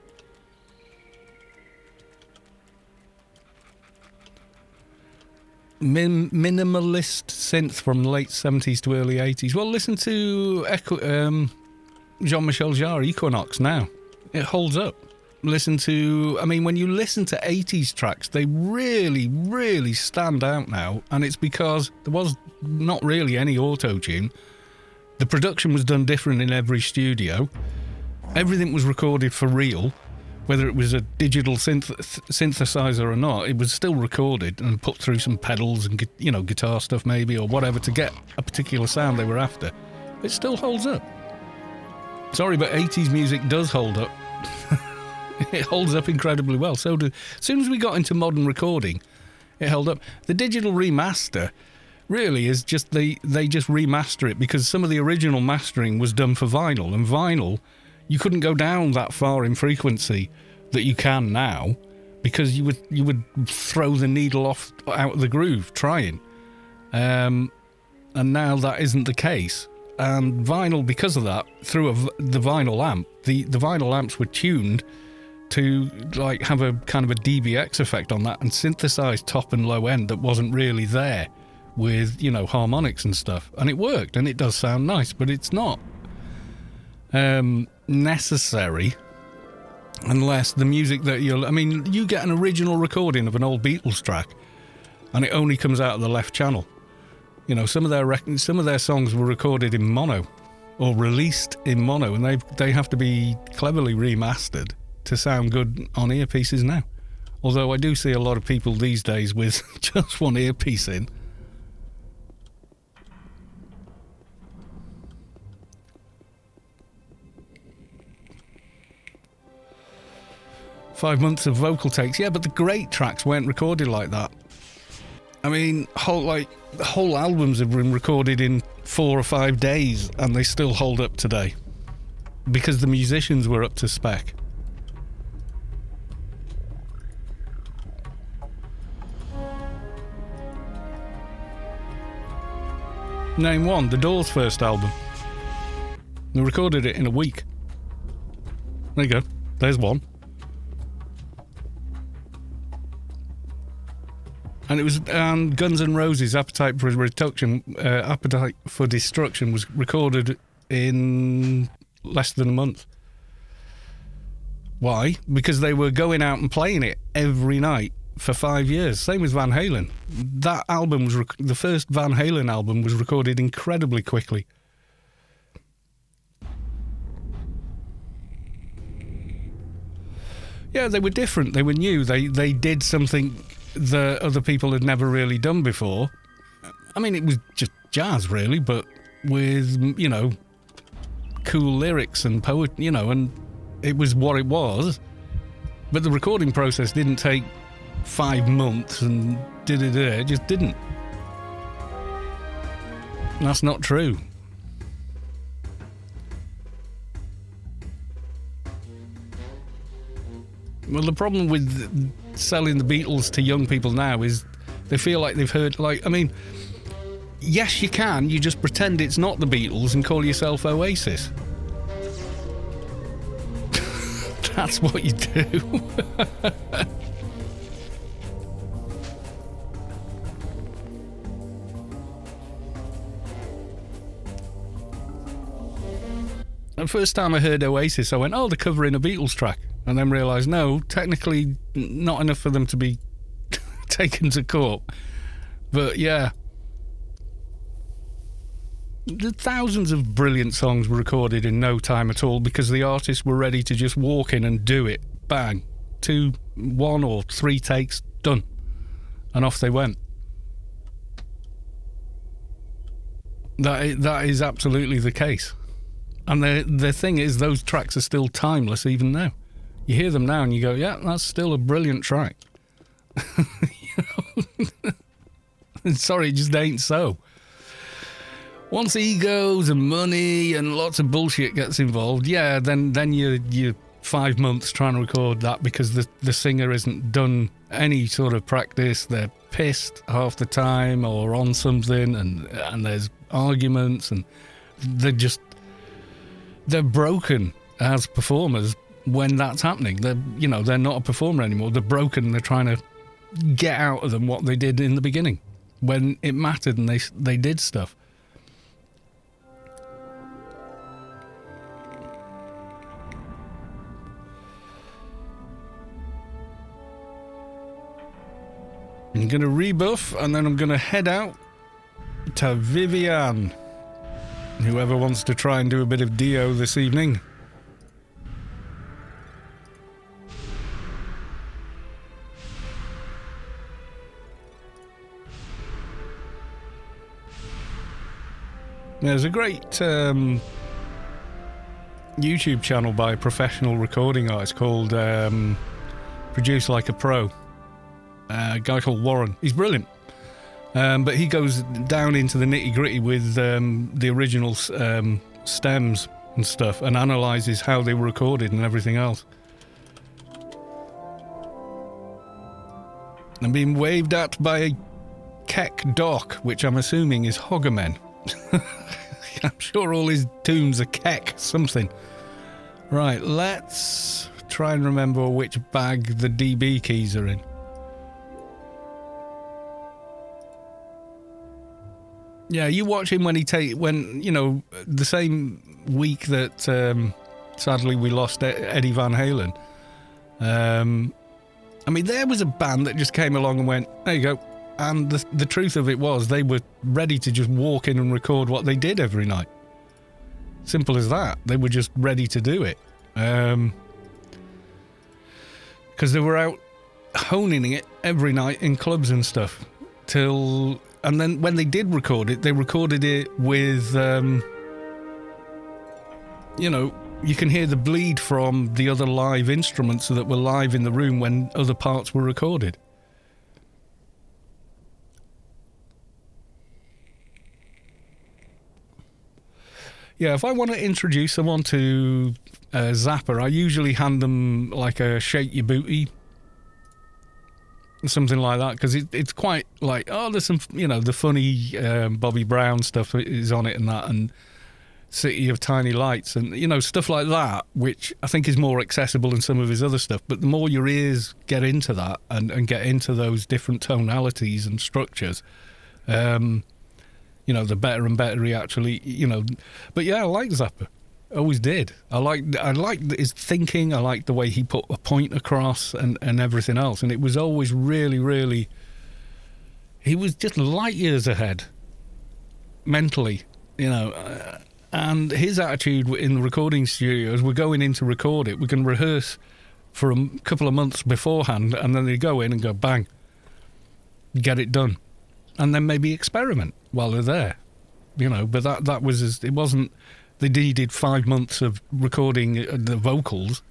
Minimalist synth from the late 70s to early 80s. Well, listen to Jean-Michel Jarre, Equinox now. It holds up. When you listen to 80s tracks, they really, really stand out now, and it's because there was not really any auto-tune. The production was done different in every studio. Everything was recorded for real, whether it was a digital synthesizer or not. It was still recorded and put through some pedals and, you know, guitar stuff maybe or whatever to get a particular sound they were after. It still holds up. Sorry, but 80s music does hold up. It holds up incredibly well. As soon as we got into modern recording, it held up. The digital remaster really is just they just remaster it, because some of the original mastering was done for vinyl, and vinyl, you couldn't go down that far in frequency that you can now, because you would throw the needle out of the groove trying. And now that isn't the case. And vinyl, because of that, through the vinyl amp, the vinyl amps were tuned to like have a kind of a DBX effect on that and synthesize top and low end that wasn't really there with, you know, harmonics and stuff. And it worked, and it does sound nice, but it's not necessary unless the music that you're... I mean, you get an original recording of an old Beatles track and it only comes out of the left channel. You know, some of their songs were recorded in mono or released in mono, and they have to be cleverly remastered to sound good on earpieces now. Although I do see a lot of people these days with just one earpiece in. "5 months of vocal takes." Yeah, but the great tracks weren't recorded like that. I mean, whole albums have been recorded in 4 or 5 days, and they still hold up today because the musicians were up to spec. Name one, The Doors' first album. They recorded it in a week. There you go. There's one. And it was Guns N' Roses' Appetite for Destruction was recorded in less than a month. Why? Because they were going out and playing it every night for 5 years. Same as Van Halen. That album was the first Van Halen album was recorded incredibly quickly. Yeah, they were different. They were new. They did something that other people had never really done before. I mean, it was just jazz, really, but with, you know, cool lyrics and poet, you know, and it was what it was. But the recording process didn't take 5 months and it just didn't. That's not true. Well, the problem with selling the Beatles to young people now is they feel like they've heard, like, I mean, yes, you can. You just pretend it's not the Beatles and call yourself Oasis. That's what you do. The first time I heard Oasis, I went, oh, they're covering a Beatles track. And then realised, no, technically not enough for them to be taken to court. But yeah. The thousands of brilliant songs were recorded in no time at all because the artists were ready to just walk in and do it. Bang. 2, 1 or 3 takes, done. And off they went. That is absolutely the case. And the thing is, those tracks are still timeless even now. You hear them now and you go, yeah, that's still a brilliant track. Sorry, it just ain't so. Once egos and money and lots of bullshit gets involved, yeah, then you're 5 months trying to record that because the singer isn't done any sort of practice. They're pissed half the time or on something, and there's arguments, and they're broken as performers when that's happening. They're not a performer anymore. They're broken. They're trying to get out of them what they did in the beginning when it mattered and they did stuff. I'm going to rebuff and then I'm going to head out to Vivyan. Whoever wants to try and do a bit of Dio this evening. There's a great YouTube channel by a professional recording artist called Produce Like a Pro. A guy called Warren. He's brilliant. But he goes down into the nitty-gritty with the original stems and stuff and analyses how they were recorded and everything else. I'm being waved at by a Keck Doc, which I'm assuming is Hoggermen. I'm sure all his tunes are Keck something. Right, let's try and remember which bag the DB keys are in. Yeah, you watch him when the same week that sadly we lost Eddie Van Halen. I mean, there was a band that just came along and went, there you go. And the truth of it was they were ready to just walk in and record what they did every night. Simple as that. They were just ready to do it. Because they were out honing it every night in clubs and stuff. And then when they did record it, they recorded it with, you can hear the bleed from the other live instruments that were live in the room when other parts were recorded. Yeah, if I want to introduce someone to Zappa, I usually hand them like a Shake Your Booty, something like that, because it's quite like, there's some, the funny Bobby Brown stuff is on it and that, and City of Tiny Lights, and, stuff like that, which I think is more accessible than some of his other stuff. But the more your ears get into that and get into those different tonalities and structures, the better and better he actually, But yeah, I like Zappa. Always did. I liked his thinking. I liked the way he put a point across and everything else. And it was always really, really... He was just light years ahead, mentally, and his attitude in the recording studios, we're going in to record it. We can rehearse for a couple of months beforehand, and then they go in and go, bang, get it done. And then maybe experiment while they're there, But that was it wasn't. They needed 5 months of recording the vocals.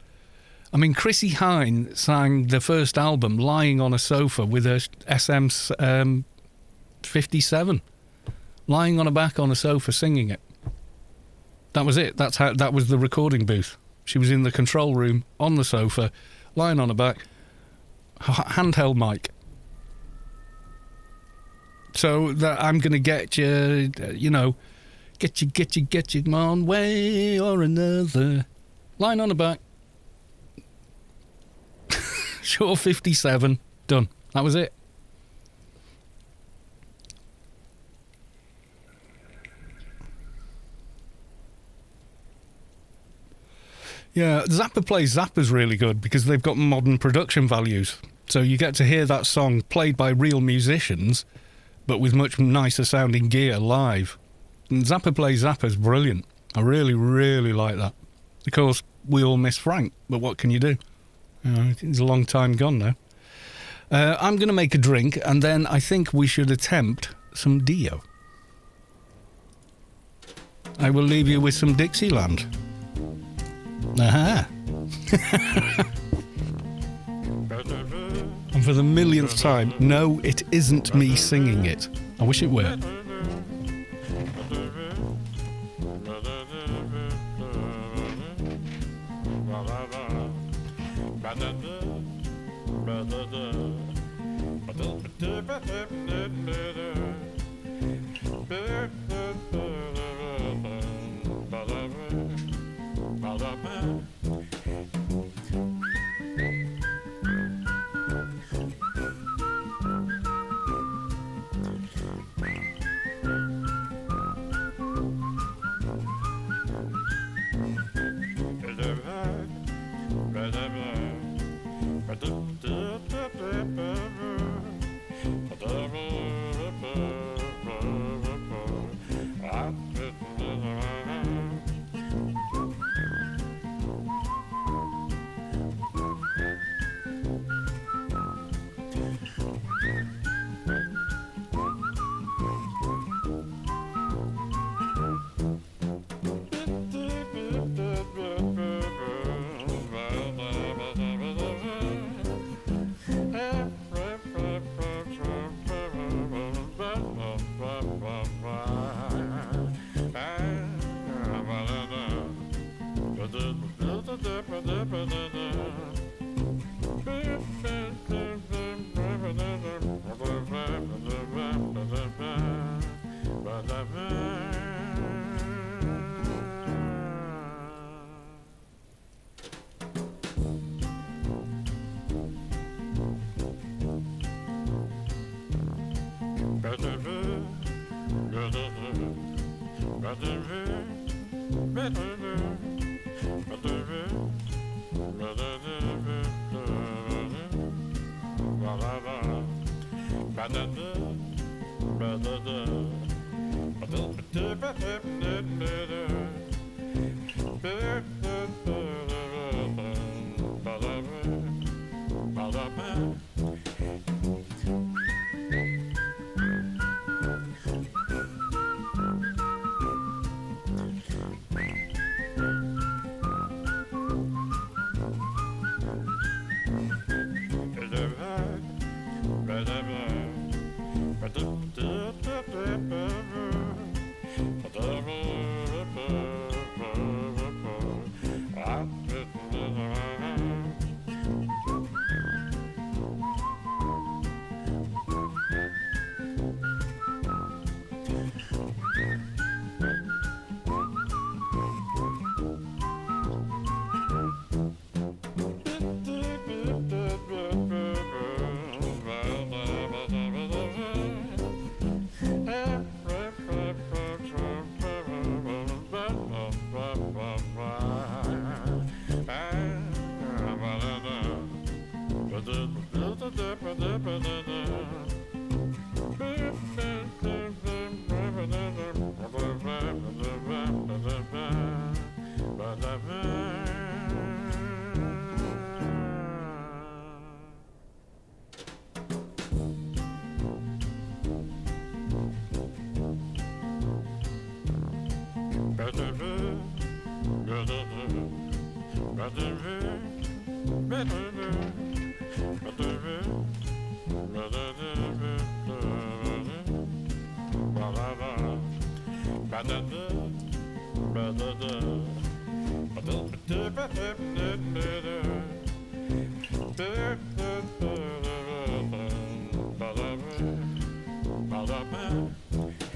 I mean, Chrissie Hynde sang the first album lying on a sofa with her SM 57, lying on her back on a sofa singing it. That was it. That was the recording booth. She was in the control room on the sofa, lying on her back, handheld mic. So that I'm going to get you, get you one way or another. Lying on the back. Sure, 57. Done. That was it. Yeah, Zappa Plays Zappa's really good because they've got modern production values. So you get to hear that song played by real musicians, but with much nicer sounding gear live. And Zappa Plays Zappa's brilliant. I really, really like that. Of course, we all miss Frank, but what can you do? It's a long time gone now. I'm going to make a drink, and then I think we should attempt some Dio. I will leave you with some Dixieland. Aha! And for the millionth time, no, it isn't me singing it. I wish it were.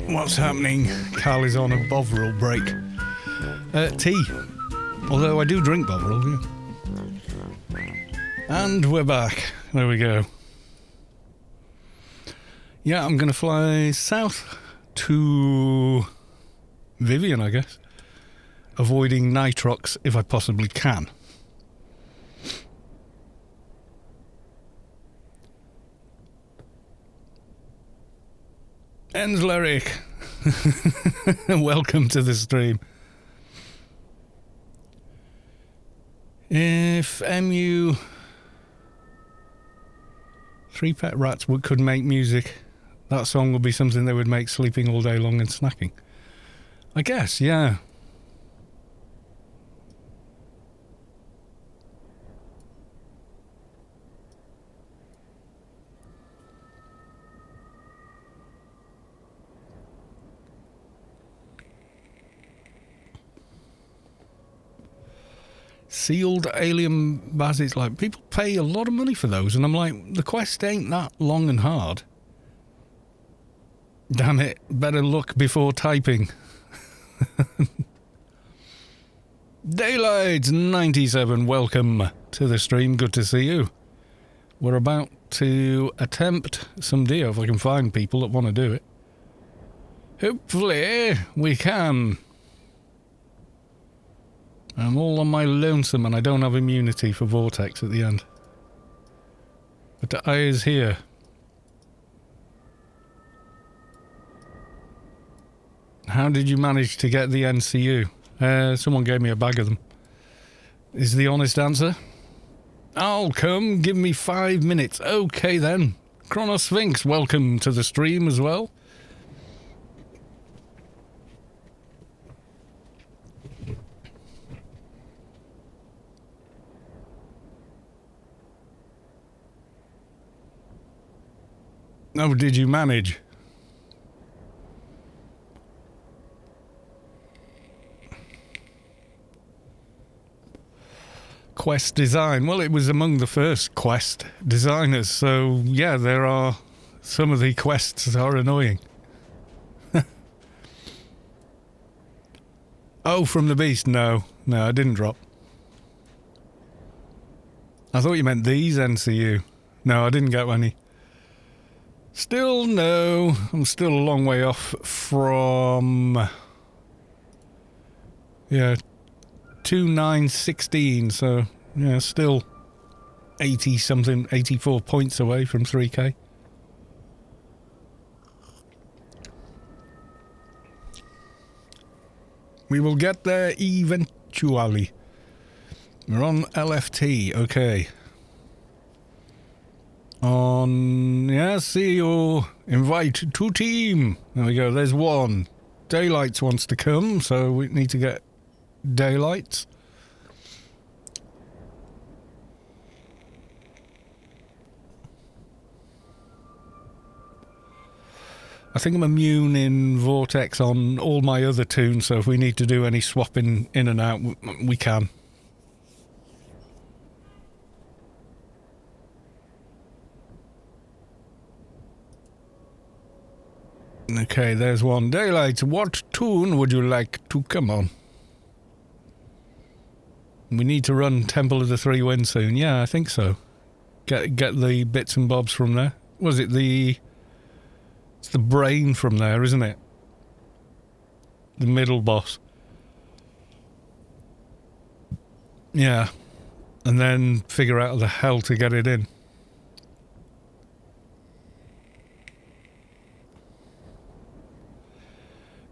What's happening? Carl is on a Bovril break. Tea. Although I do drink Bovril, yeah. And we're back. There we go. Yeah, I'm going to fly south to Vivyan, I guess. Avoiding Atrox if I possibly can. Enslyric, welcome to the stream. If MU 3 Pet Rats could make music, that song would be something they would make sleeping all day long and snacking. I guess, yeah. Sealed alien bases, like, people pay a lot of money for those, and I'm like, the quest ain't that long and hard. Damn it, better look before typing. Daylight 97, welcome to the stream, good to see you. We're about to attempt some Dio, if I can find people that want to do it. Hopefully we can. I'm all on my lonesome and I don't have immunity for Vortexx at the end. But the eye is here. How did you manage to get the NCU? Someone gave me a bag of them. Is the honest answer? I'll come, give me 5 minutes. Okay then. Chronosphinx, welcome to the stream as well. Oh, did you manage? Quest design. Well, it was among the first quest designers, so yeah, there are some of the quests are annoying. Oh, from the beast? No, I didn't drop. I thought you meant these NCU. No, I didn't get any. Still no. I'm still a long way off from Yeah, 2,916, so yeah, still 80 something, 84 points away from 3k. We will get there eventually. We're on LFT, okay. On, yeah, see you. Invite to team. There we go, there's one. Daylights wants to come, so we need to get Daylights. I think I'm immune in Vortexx on all my other tunes, so if we need to do any swapping in and out, we can. Okay, there's one. Daylight, what tune would you like to come on? We need to run Temple of the Three Winds soon. Yeah, I think so. Get the bits and bobs from there. Was it the... It's the brain from there, isn't it? The middle boss. Yeah. And then figure out the hell to get it in.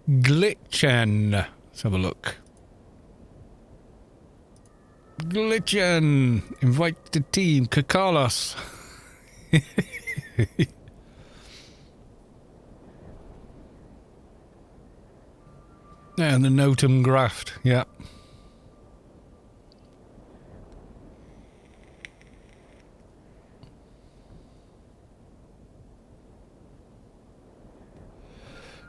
Glitchen. Let's have a look. Glitchen. Invite the team. Kakalos. And the Notum Graft. Yeah.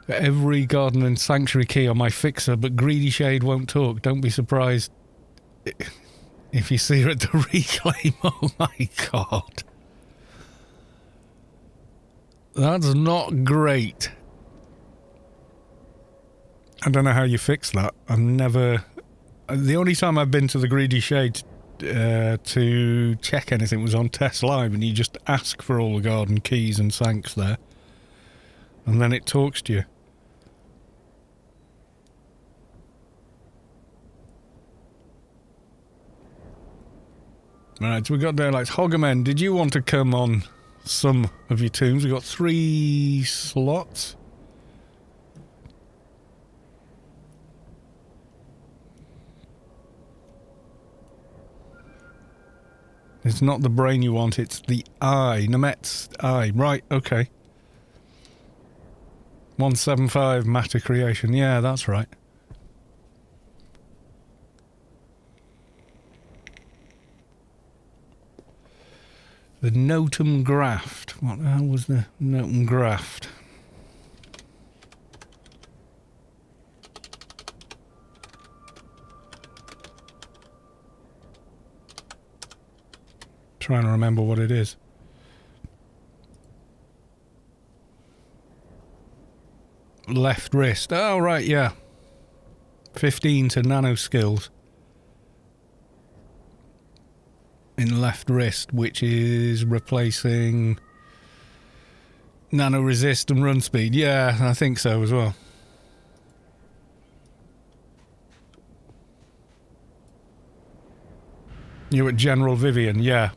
Every garden and sanctuary key on my fixer, but Greedy Shade won't talk. Don't be surprised if you see her at the reclaim. Oh my god. That's not great. I don't know how you fix that. I've never... The only time I've been to the Greedy Shade to check anything was on Test Live, and you just ask for all the garden keys and sanks there. And then it talks to you. Right, so we got Daylights. Hoggermen, did you want to come on some of your tunes? We've got 3 slots. It's not the brain you want, it's the eye. Namet's eye. Right, okay. 175 matter creation. Yeah, that's right. The Notum Graft. What the hell was the Notum Graft? Trying to remember what it is. Left wrist. Oh, right, yeah. 15 to nano skills. In left wrist, which is replacing nano resist and run speed. Yeah, I think so as well. You're at General Vivyan, yeah.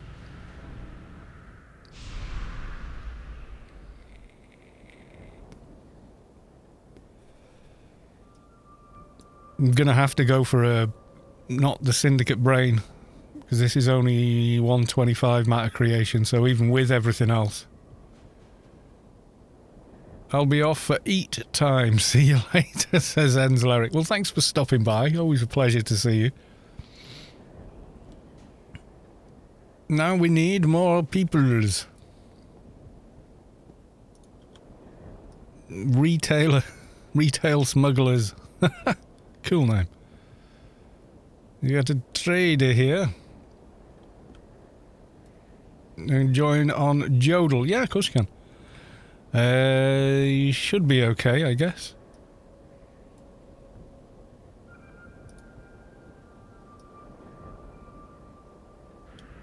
I'm gonna have to go for not the Syndicate Brain, because this is only 125 matter creation, so even with everything else. I'll be off for eat time. See you later, says Enzleric. Well, thanks for stopping by. Always a pleasure to see you. Now we need more peoples. Retail smugglers. Cool name. You got a trader here. And join on Jodel. Yeah, of course you can. You should be okay, I guess.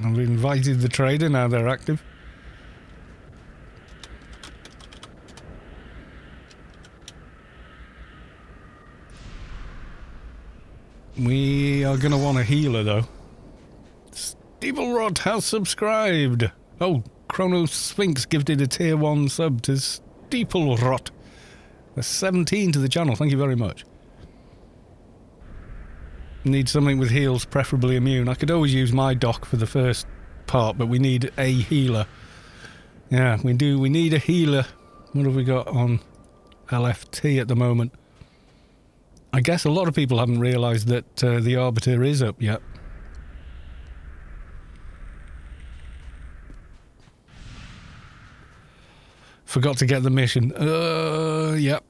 I've invited the trader, now they're active. We are going to want a healer, though. Steeplerot has subscribed. Oh, Chrono Sphinx gifted a tier 1 sub to Steeplerot. That's 17 to the channel. Thank you very much. Need something with heals, preferably immune. I could always use my doc for the first part, but we need a healer. Yeah, we do. We need a healer. What have we got on LFT at the moment? I guess a lot of people haven't realised that the Arbiter is up yet. Forgot to get the mission. Yep.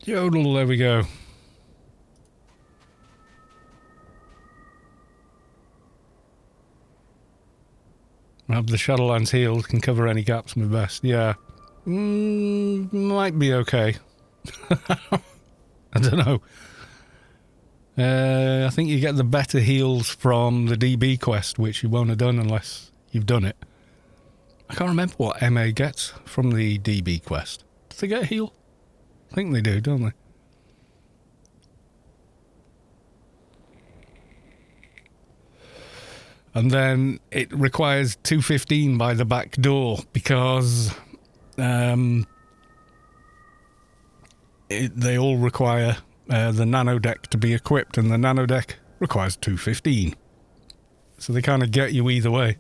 Yodel, there we go. Have the Shadowlands healed, can cover any gaps my best. Yeah. Might be okay. I don't know. I think you get the better heals from the DB quest, which you won't have done unless you've done it. I can't remember what MA gets from the DB quest. Do they get a heal? I think they do, don't they? And then it requires 215 by the back door because they all require the nano deck to be equipped, and the nano deck requires 215. So they kind of get you either way.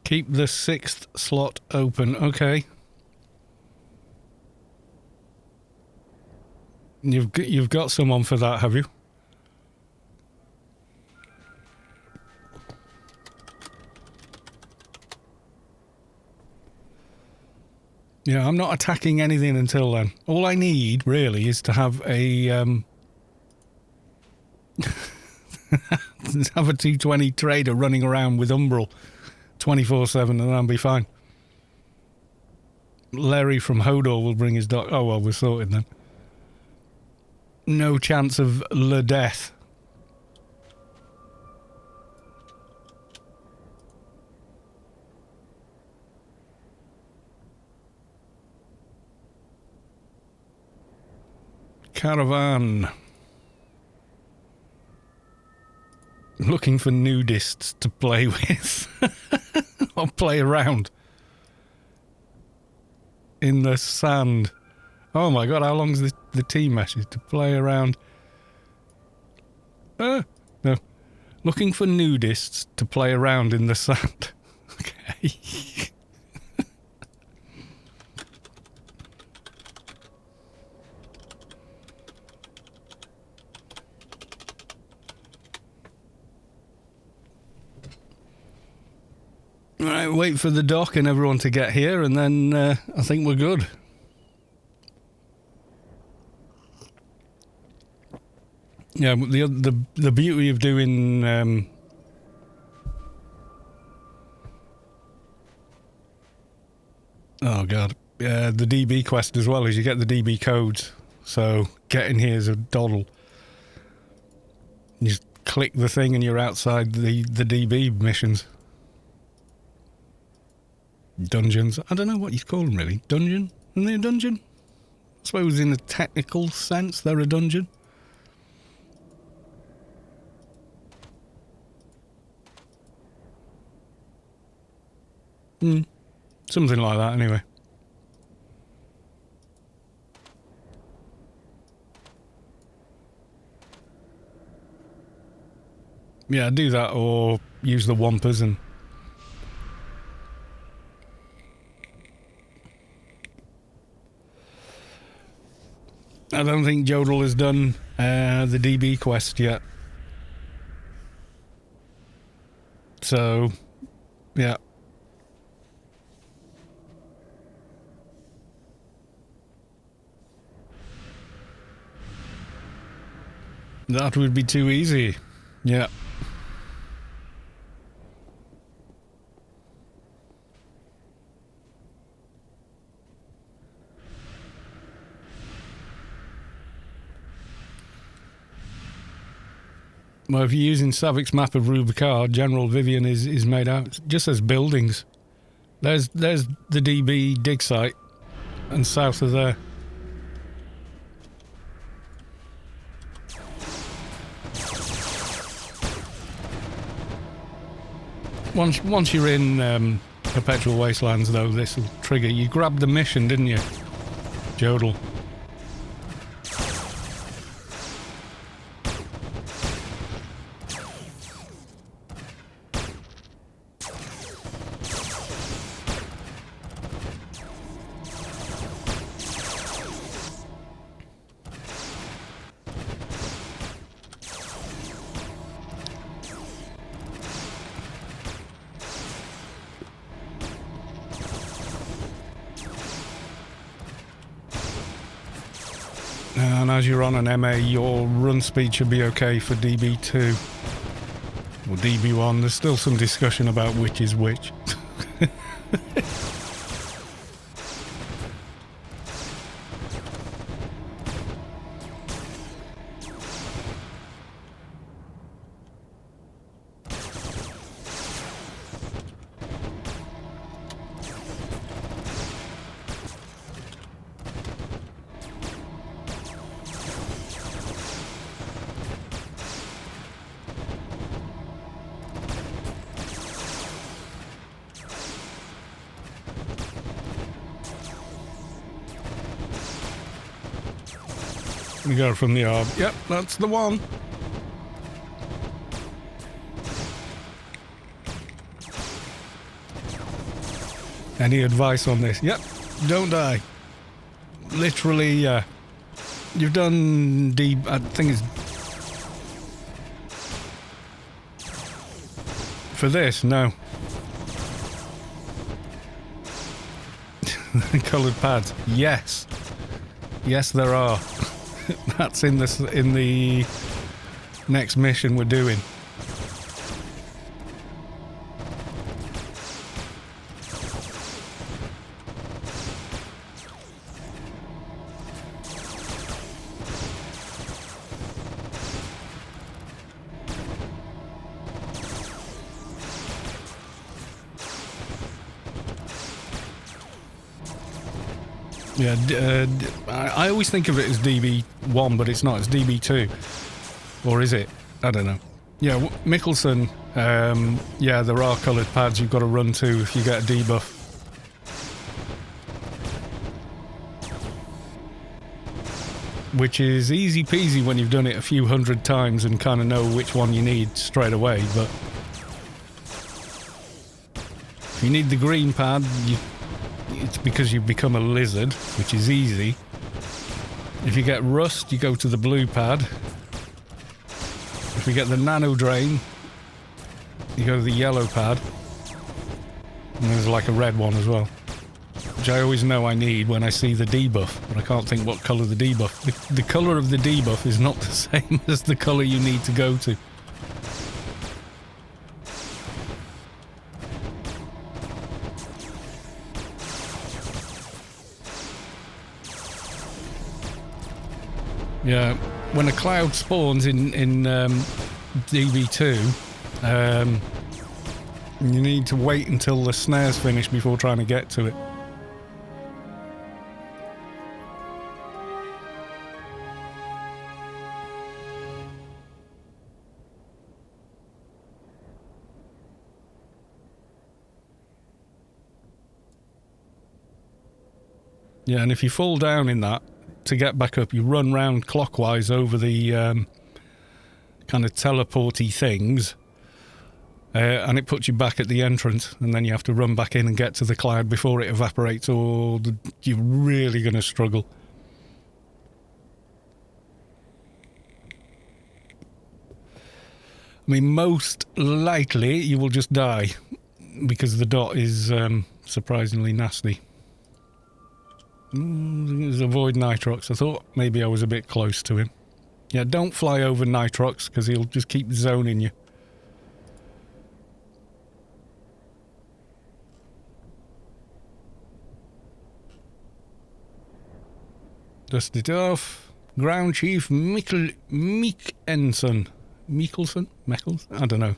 Keep the 6th slot open. Okay. You've got someone for that, have you? Yeah, I'm not attacking anything until then. All I need, really, is to have a have a 220 trader running around with Umbral 24/7 and I'll be fine. Larry from Hodor will bring his doc. Oh, well, we're sorted then. No chance of le death. Caravan. Looking for nudists to play with. Or play around. In the sand. Oh my god, how long's the team message to play around? No. Looking for nudists to play around in the sand. Okay. Alright, wait for the dock and everyone to get here, and then I think we're good. Yeah, the beauty of doing oh god, the DB quest as well is you get the DB codes, so getting here is a doddle. You just click the thing and you're outside the DB missions. Dungeons. I don't know what you'd call them really. Dungeon? Isn't they a dungeon? I suppose in a technical sense they're a dungeon. Something like that anyway. Yeah, do that or use the Wampers and... I don't think Jodel has done the DB quest yet. So, yeah. That would be too easy. Yeah. Well, if you're using Savik's map of Rubicard, General Vivyan is made out just as buildings. There's the DB dig site, and south of there. Once you're in Perpetual Wastelands, though, this will trigger. You grabbed the mission, didn't you, Jodel? And as you're on an MA, your run speed should be okay for DB2 or DB1. There's still some discussion about which is which. We go from the arb. Yep, that's the one. Any advice on this? Yep, don't die. Literally, you've done I think it's... For this, no. Coloured pads. Yes. Yes, there are. That's in the next mission we're doing. Yeah, I always think of it as DB1, but it's not. It's DB2. Or is it? I don't know. Yeah, Mikkelsen, yeah, there are coloured pads you've got to run to if you get a debuff. Which is easy peasy when you've done it a few hundred times and kind of know which one you need straight away, but... If you need the green pad, it's because you've become a lizard, which is easy. If you get rust, you go to the blue pad. If you get the nano drain, you go to the yellow pad. And there's like a red one as well, which I always know I need when I see the debuff, but I can't think what colour the debuff. The colour of the debuff is not the same as the colour you need to go to. Yeah, when a cloud spawns in DB2, you need to wait until the snare's finished before trying to get to it. Yeah, and if you fall down in that, to get back up, you run round clockwise over the kind of teleporty things, and it puts you back at the entrance, and then you have to run back in and get to the cloud before it evaporates, or you're really going to struggle. I mean, most likely you will just die, because the dot is surprisingly nasty. Avoid Nitrox. I thought maybe I was a bit close to him. Yeah, don't fly over Nitrox, because he'll just keep zoning you. Dust it off. Ground Chief Mikkelsen. Mikkelsen? I don't know.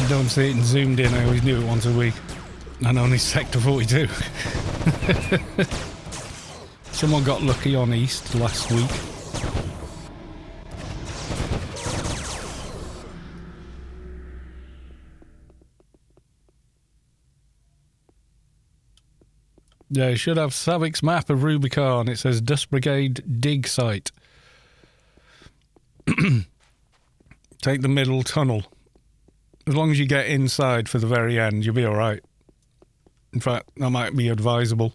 Don't see it and zoomed in. I always knew it once a week. And only Sector 42. Someone got lucky on East last week. Yeah, you should have Savik's map of Rubicon. It says Dust Brigade dig site. Take the middle tunnel. As long as you get inside for the very end, you'll be alright. In fact, that might be advisable.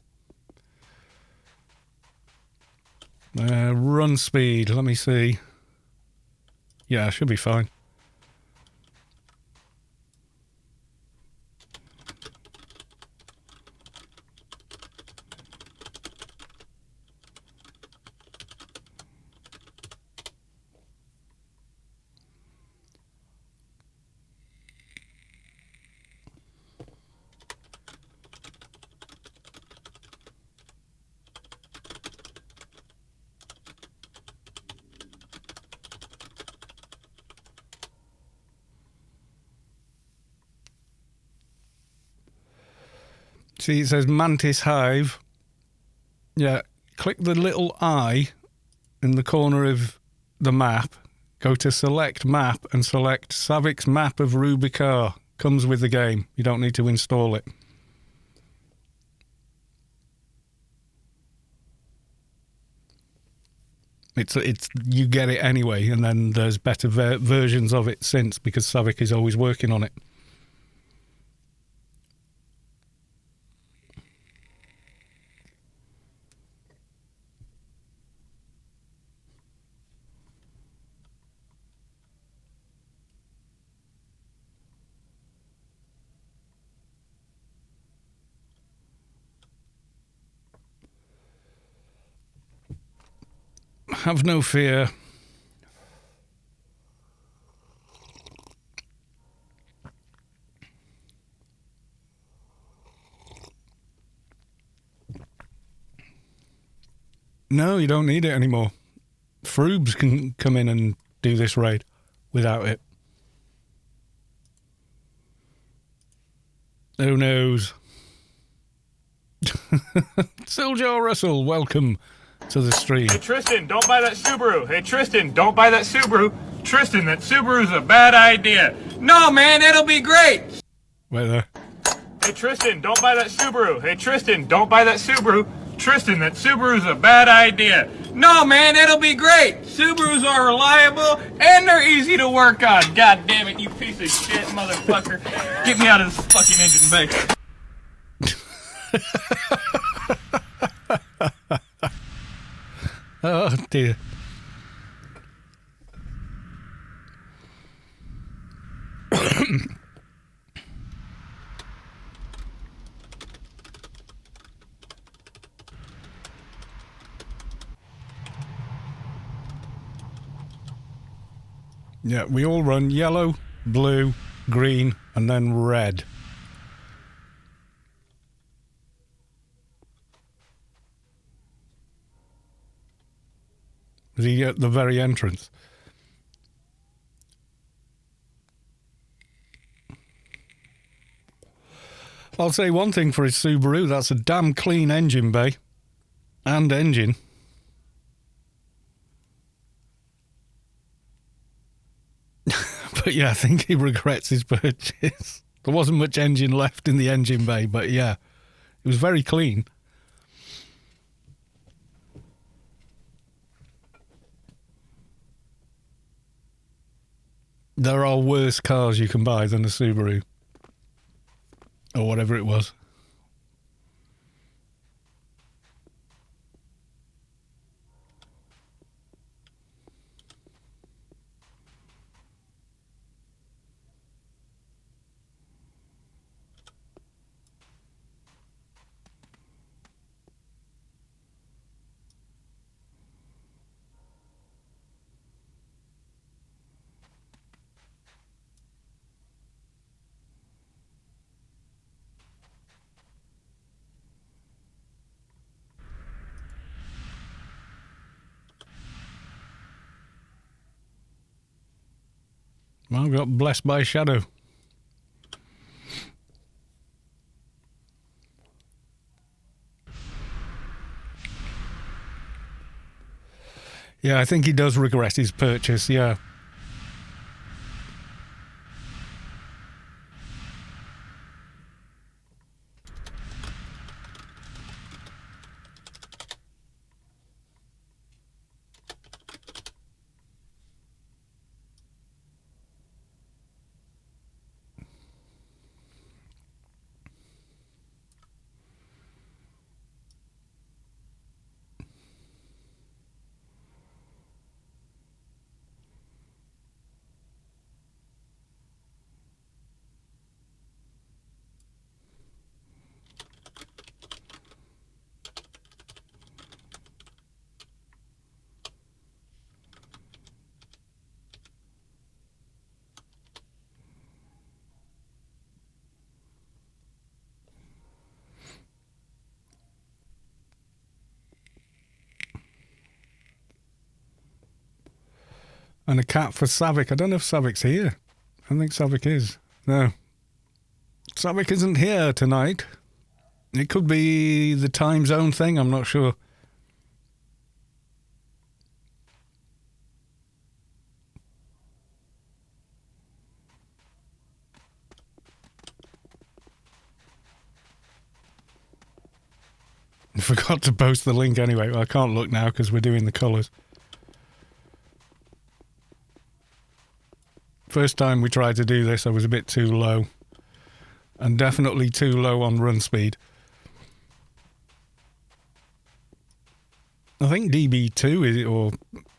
Run speed, let me see. Yeah, I should be fine. See, it says Mantis Hive. Yeah, click the little eye in the corner of the map. Go to select map and select Savik's map of Rubicon. Comes with the game. You don't need to install it. It's you get it anyway, and then there's better versions of it since, because Savik is always working on it. Have no fear. No, you don't need it anymore. Froobs can come in and do this raid without it. Who knows? Siljar Russell, welcome to the stream. Hey Tristan, don't buy that Subaru. Hey Tristan, don't buy that Subaru. Tristan, that Subaru's a bad idea. No, man, it'll be great. Wait there. Hey Tristan, don't buy that Subaru. Hey Tristan, don't buy that Subaru. Tristan, that Subaru's a bad idea. No, man, it'll be great. Subarus are reliable and they're easy to work on. God damn it, you piece of shit, motherfucker. Get me out of this fucking engine bay. Oh, dear. Yeah, we all run yellow, blue, green, and then red. Is he at the very entrance? I'll say one thing for his Subaru, that's a damn clean engine bay. And engine. But yeah, I think he regrets his purchase. There wasn't much engine left in the engine bay, but yeah, it was very clean. There are worse cars you can buy than a Subaru. Or whatever it was. Well, I got blessed by shadow. Yeah, I think he does regret his purchase, yeah. And a cat for Savick. I don't know if Savick's here. I don't think Savick is. No. Savick isn't here tonight. It could be the time zone thing, I'm not sure. I forgot to post the link anyway. Well, I can't look now because we're doing the colours. First time we tried to do this, I was a bit too low. And definitely too low on run speed. I think DB2 is it, or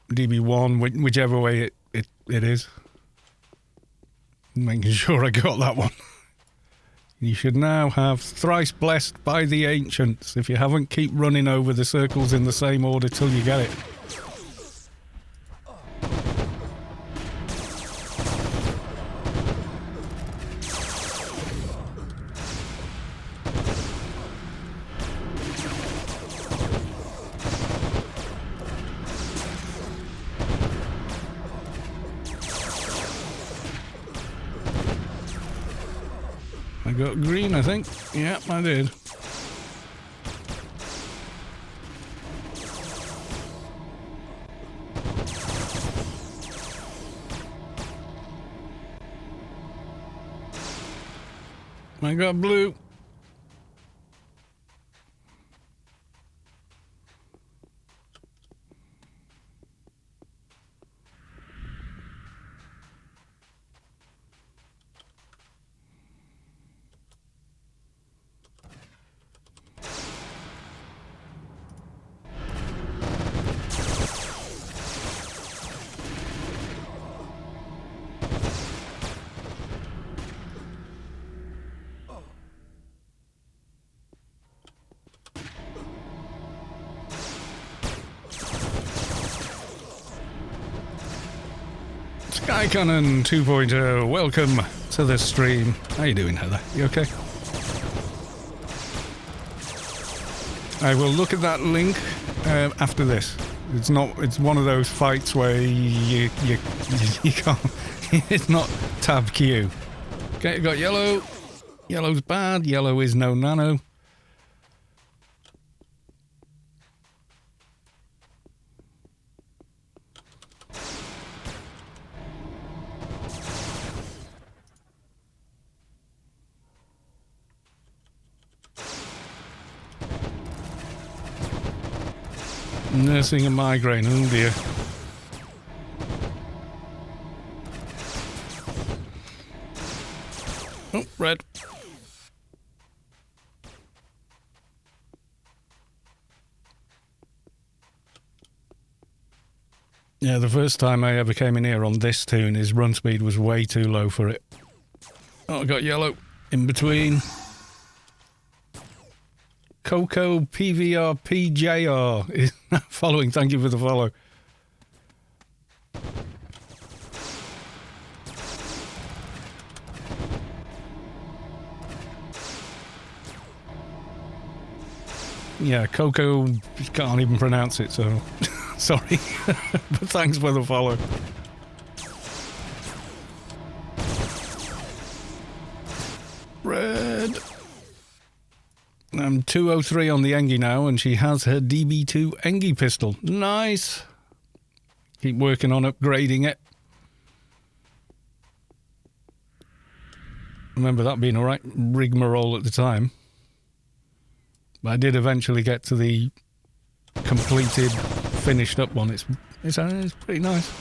DB1, whichever way it is. Making sure I got that one. You should now have thrice blessed by the ancients. If you haven't, keep running over the circles in the same order till you get it. I got green, I think. Yep, I did. I got blue. Sky Cannon 2.0, welcome to the stream. How you doing, Heather? You okay? I will look at that link after this. It's not. It's one of those fights where you can't. It's not tab Q. Okay, you got yellow. Yellow's bad. Yellow is no nano. Nursing a migraine, oh dear. Oh, red. Yeah, the first time I ever came in here on this tune, his run speed was way too low for it. Oh, I got yellow in between. Coco PVR PJR is following. Thank you for the follow. Yeah, Coco can't even pronounce it, so sorry. But thanks for the follow. Red. I'm 203 on the Engie now, and she has her DB2 Engie pistol. Nice. Keep working on upgrading it. Remember that being a right rigmarole at the time. But I did eventually get to the completed, finished up one. It's pretty nice.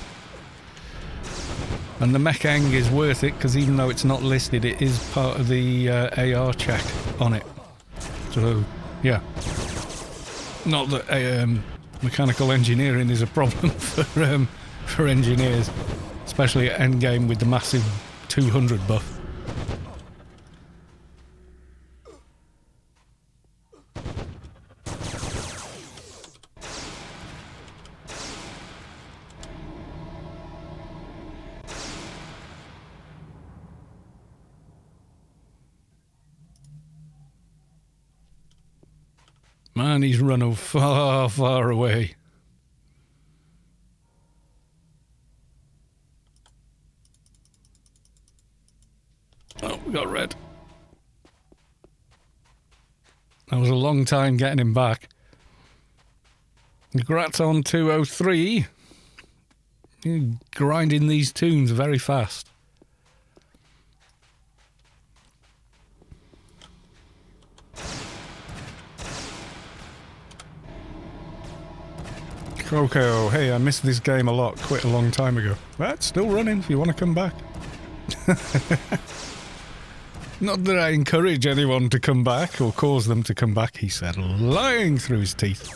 And the mech Eng is worth it, because even though it's not listed, it is part of the AR check on it. So, yeah. Not that mechanical engineering is a problem for engineers, especially at endgame with the massive 200 buff. Man, he's run far, far away. Oh, we got red. That was a long time getting him back. Congrats on 203. You're grinding these tunes very fast. Coco, hey, I missed this game a lot, quit a long time ago. Well, it's still running if you want to come back. Not that I encourage anyone to come back or cause them to come back, he said, lying through his teeth.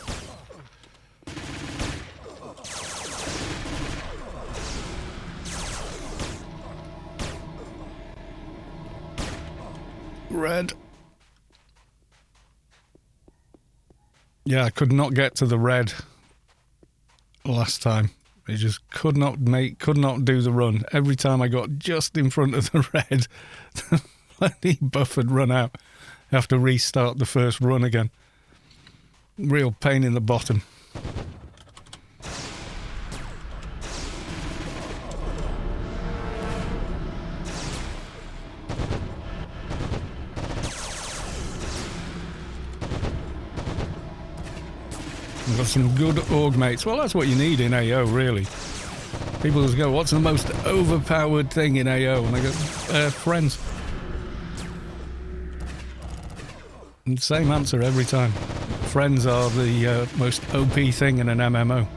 Red. Yeah, I could not get to the red last time. It just could not do the run. Every time I got just in front of the red, the bloody buff had run out. I have to restart the first run again. Real pain in the bottom. Got some good org mates. Well, that's what you need in AO, really. People just go, what's the most overpowered thing in AO? And I go, friends. And same answer every time. Friends are the most OP thing in an MMO.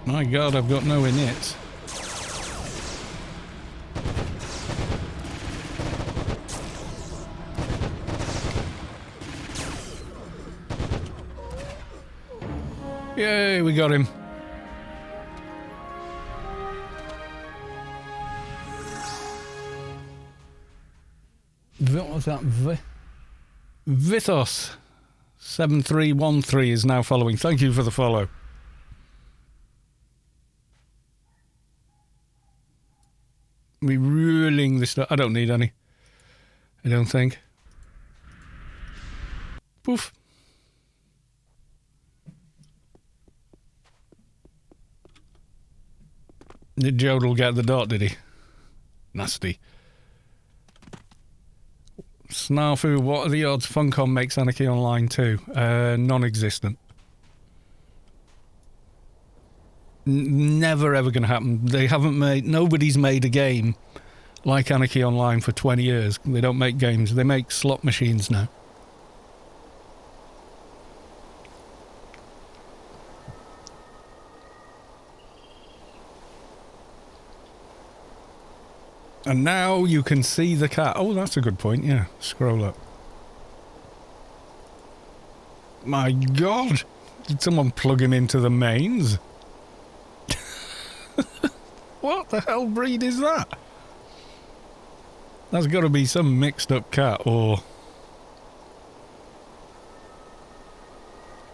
My God, I've got no inits. Yay, we got him. What was that? Vithos 7313 is now following. Thank you for the follow. We ruling this stuff. I don't need any. I don't think. Poof. Did Jodel get the dot, did he? Nasty. Snarfu, what are the odds Funcom makes Anarchy Online 2? Non-existent. Never ever going to happen. They haven't made... Nobody's made a game like Anarchy Online for 20 years. They don't make games. They make slot machines now. And now you can see the cat. Oh, that's a good point, yeah. Scroll up. My God! Did someone plug him into the mains? What the hell breed is that? That's got to be some mixed up cat or...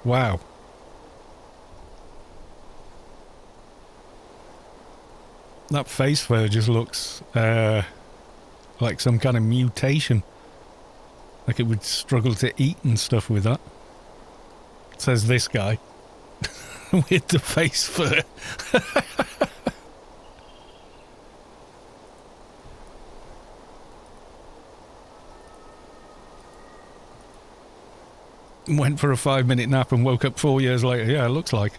Wow. That face fur just looks like some kind of mutation. Like it would struggle to eat and stuff with that. Says this guy. With the face fur. Went for a 5-minute nap and woke up 4 years later. Yeah, it looks like.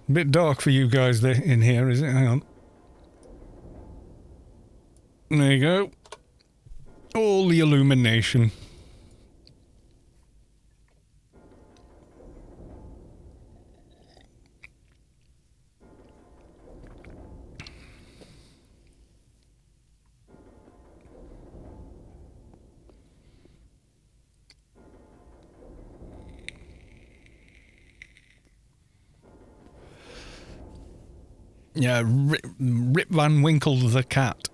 A bit dark for you guys there in here, is it? Hang on. There you go. All the illumination. Yeah, Rip Van Winkle the cat.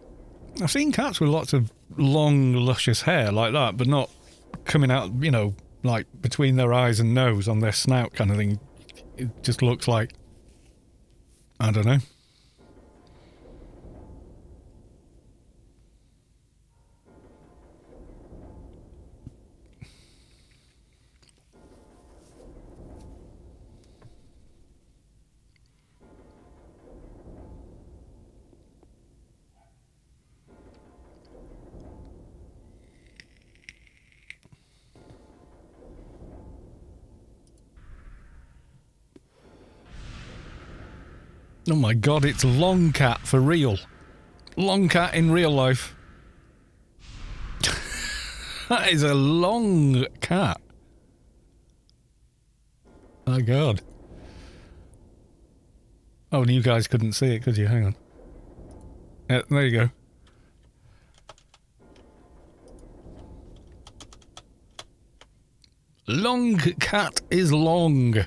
I've seen cats with lots of long, luscious hair like that, but not coming out, you know, like between their eyes and nose on their snout kind of thing. It just looks like, I don't know. Oh my God, it's Long Cat for real. Long Cat in real life. That is a long cat. My God. Oh, and you guys couldn't see it, could you? Hang on. Yeah, there you go. Long Cat is long.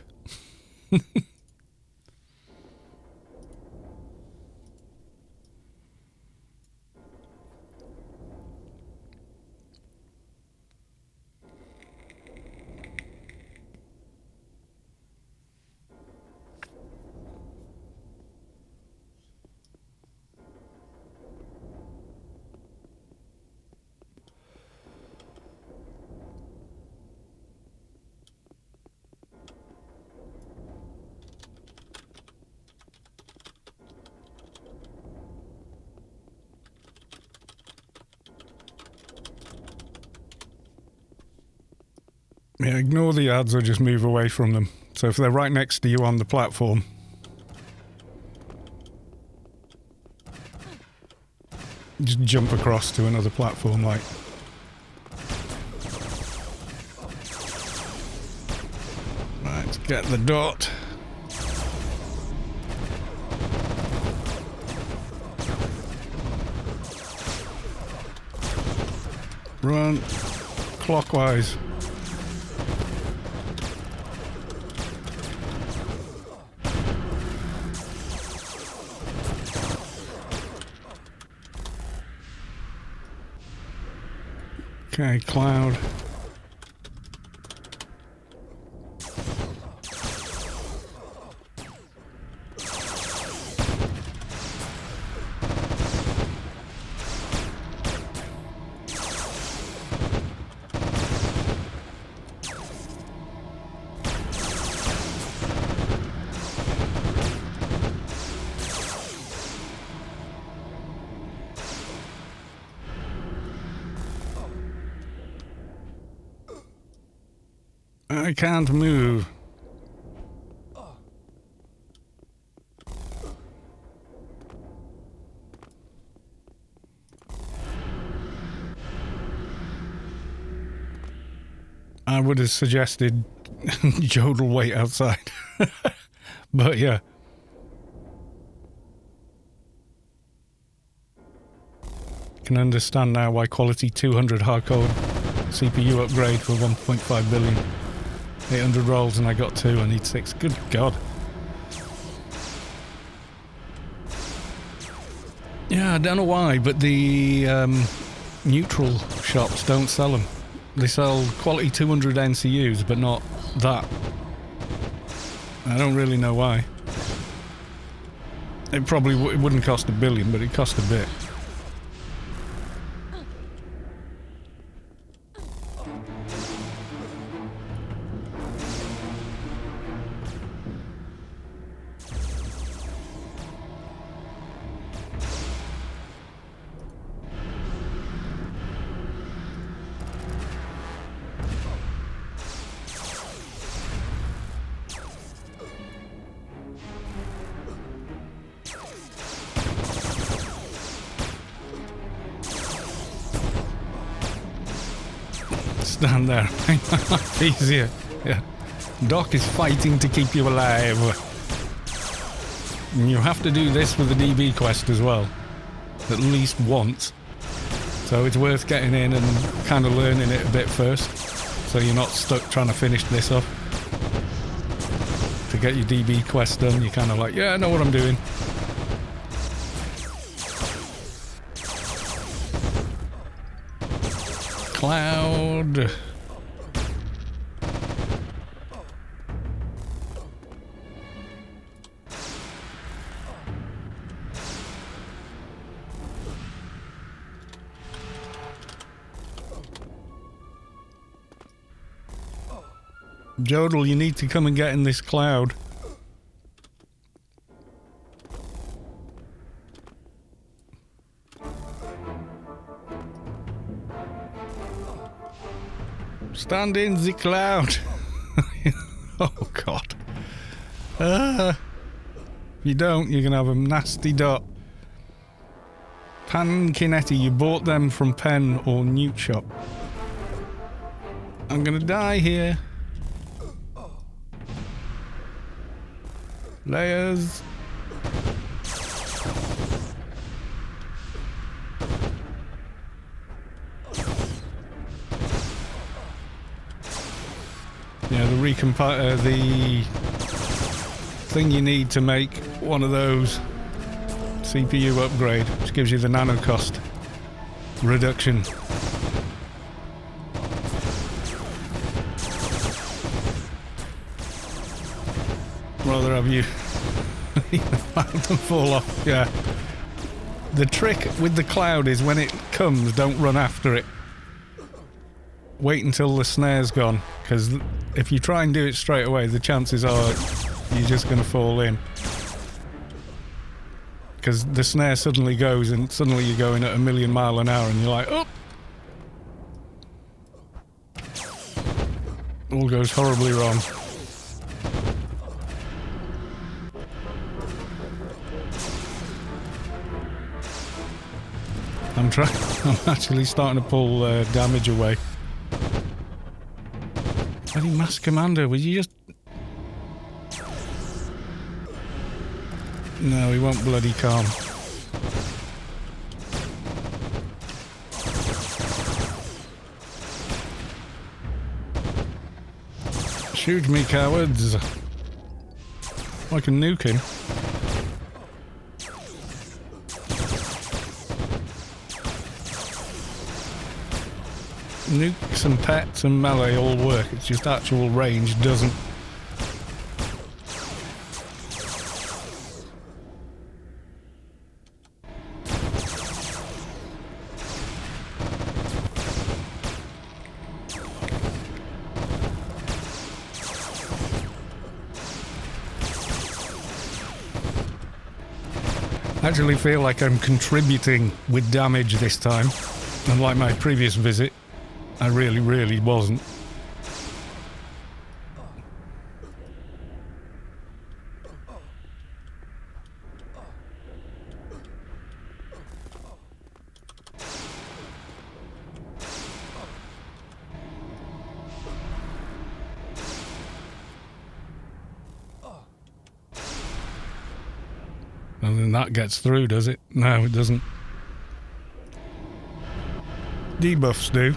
Yeah, ignore the ads or just move away from them. So if they're right next to you on the platform, just jump across to another platform, like. Let's get the dot. Run clockwise. Okay, cloud. I can't move. I would have suggested Jodel wait outside. But yeah. Can understand now why quality 200 hardcode CPU upgrade for 1.5 billion. 800 rolls and I got 2, I need 6. Good God. Yeah, I don't know why, but the neutral shops don't sell them. They sell quality 200 NCUs, but not that. I don't really know why. It probably it wouldn't cost $1 billion, but it cost a bit. Stand there. Easier. Yeah. Doc is fighting to keep you alive. And you have to do this with the DB quest as well. At least once. So it's worth getting in and kind of learning it a bit first. So you're not stuck trying to finish this off. To get your DB quest done, you're kind of like, yeah, I know what I'm doing. Cloud. Jodel, you need to come and get in this cloud. Stand in the cloud. Oh God. If you don't, you're gonna have a nasty dot. Pan Kinetti, you bought them from Penn or Newt Shop. I'm gonna die here. Layers. Yeah, the thing you need to make one of those CPU upgrade, which gives you the nano cost reduction. Rather have you have them fall off. Yeah. The trick with the cloud is when it comes, don't run after it. Wait until the snare's gone, because if you try and do it straight away, the chances are you're just going to fall in. Because the snare suddenly goes and suddenly you're going at 1,000,000 miles an hour and you're like, oh! All goes horribly wrong. I'm actually starting to pull damage away. Bloody Mass Commander, would you just No, he won't bloody calm. Shoot me, cowards. I can nuke him. Nukes and pets and melee all work, it's just actual range doesn't. I actually feel like I'm contributing with damage this time, unlike my previous visit. I really wasn't. And then that gets through, does it? No, it doesn't. Debuffs do.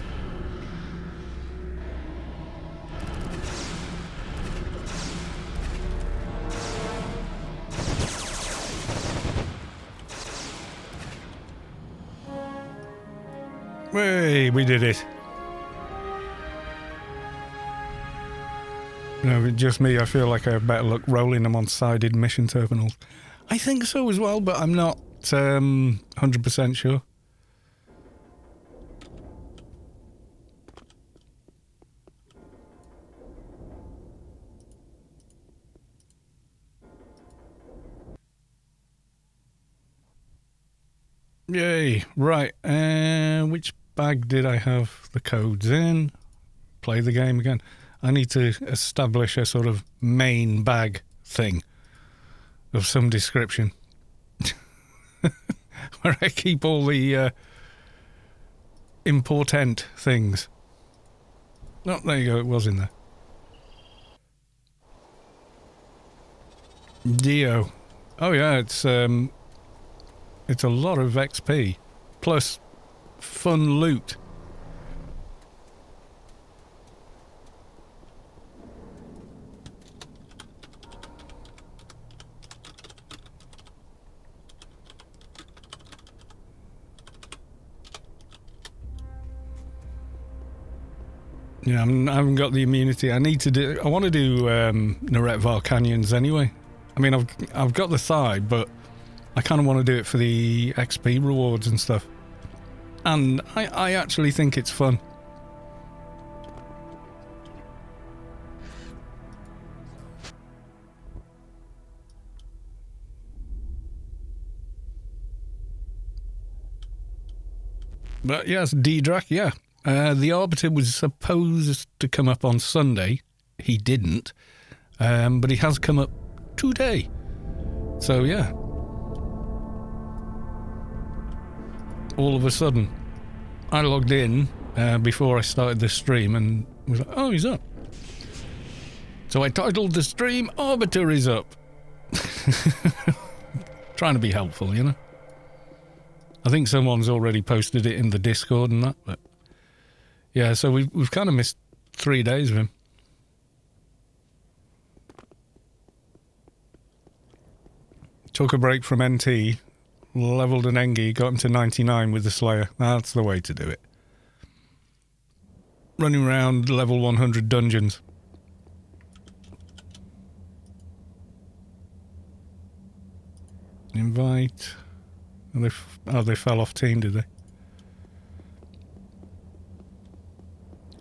Hey, we did it. No, just me. I feel like I have better luck rolling them on sided mission terminals. I think so as well, but I'm not 100% sure. Yay, right, which bag did I have the codes in? Play the game again. I need to establish a sort of main bag thing of some description. Where I keep all the important things. Oh, there you go, it was in there. Dio. Oh yeah, it's a lot of XP, plus fun loot. Yeah, I haven't got the immunity. I need to do. I want to do Neretvar Canyons anyway. I mean, I've got the thigh, but I kind of want to do it for the XP rewards and stuff. And I actually think it's fun. But yes, D-Drac, yeah. The Arbiter was supposed to come up on Sunday. He didn't. But he has come up today. So, yeah. All of a sudden, I logged in before I started the stream and was like, oh, he's up. So I titled the stream, Arbiter is up. Trying to be helpful, you know. I think someone's already posted it in the Discord and that, but yeah, so we've kind of missed 3 days of him. Took a break from NT, leveled an Engi, got him to 99 with the Slayer. That's the way to do it. Running around level 100 dungeons. Invite. They fell off team, did they?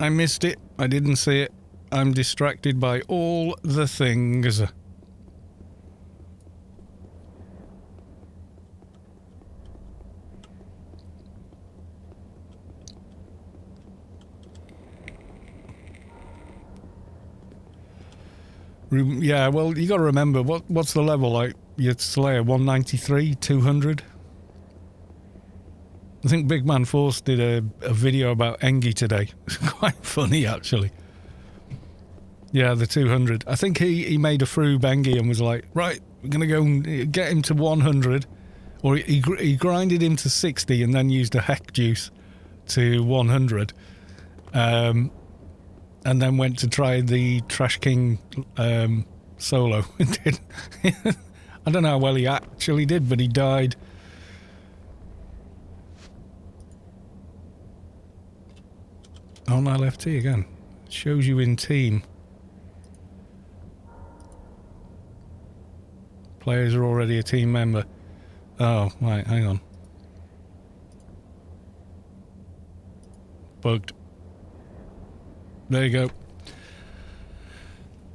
I missed it. I didn't see it. I'm distracted by all the things. Yeah, well, you got to remember, what's the level? Like, your Slayer, 193, 200? I think Big Man Force did a video about Engi today. It's quite funny, actually. Yeah, the 200. I think he made a Froob Engi and was like, right, We're going to go and get him to 100. Or he grinded him to 60 and then used a heck juice to 100. And then went to try the Trash King solo. I don't know how well he actually did, but he died. On LFT again. Shows you in team. Players are already a team member. Oh, right, hang on. Bugged. There you go.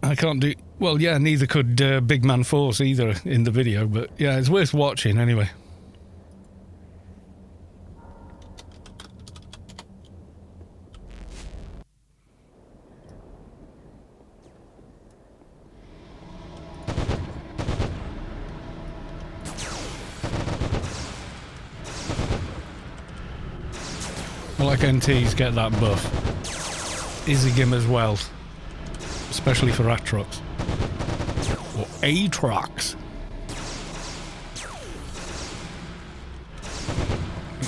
I can't do... Well, yeah, neither could Big Man Force either in the video, but yeah, it's worth watching anyway. I like NTs get that buff. Izigim as well. Especially for Atrox. Or Atrox.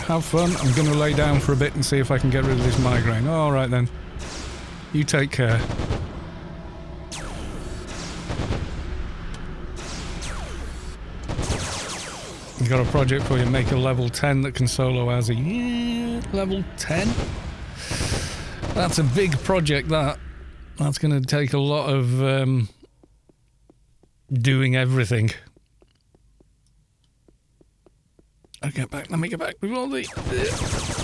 Have fun. I'm going to lay down for a bit and see if I can get rid of this migraine. Alright then. You take care. I've got a project for you. Make a level 10 that can solo Azzy. Yeah, level 10? That's a big project, that. That's going to take a lot of doing everything. I'll get back. Let me get back before the...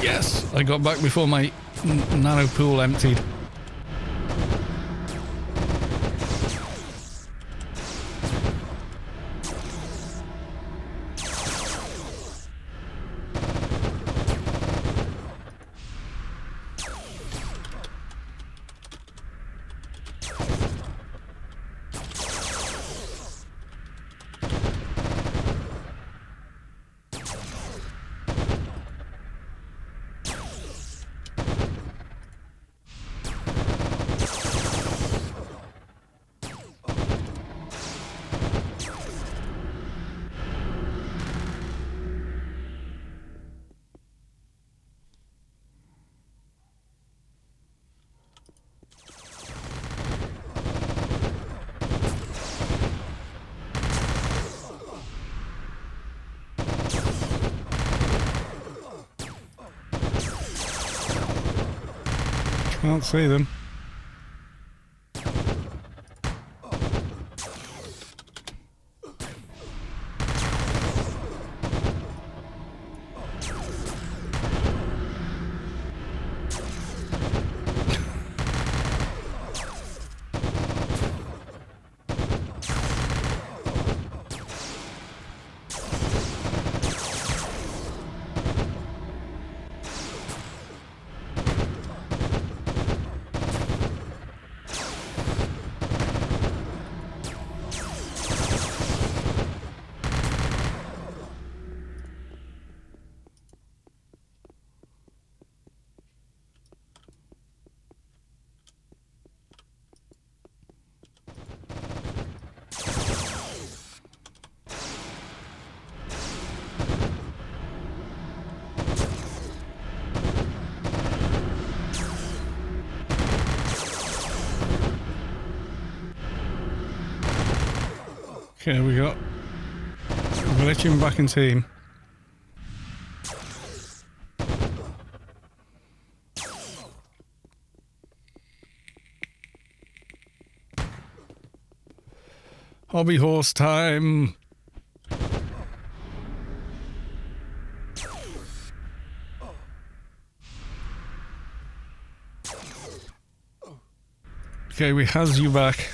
yes! I got back before my nano pool emptied. Can't see them. Okay, we got glitching back in team. Hobby horse time. Okay, we has you back.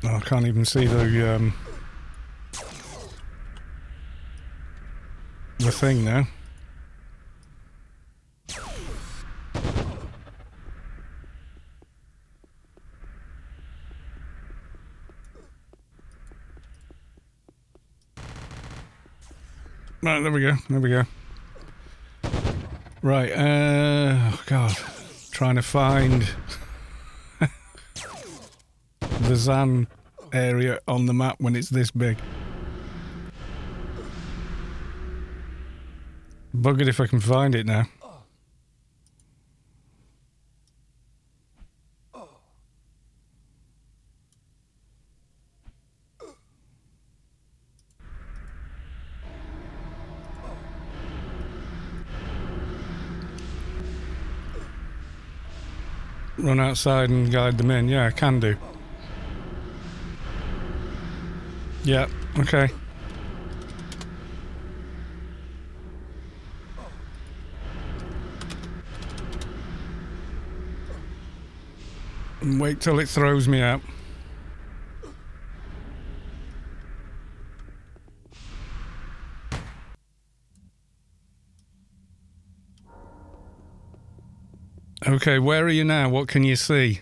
Oh, I can't even see the thing now. Right, there we go. There we go. Right, oh God. Trying to find the Zan area on the map when it's this big. Buggered if I can find it now. Run outside and guide them in. Yeah, I can do. Yeah, okay. And wait till it throws me out. Okay, where are you now? What can you see?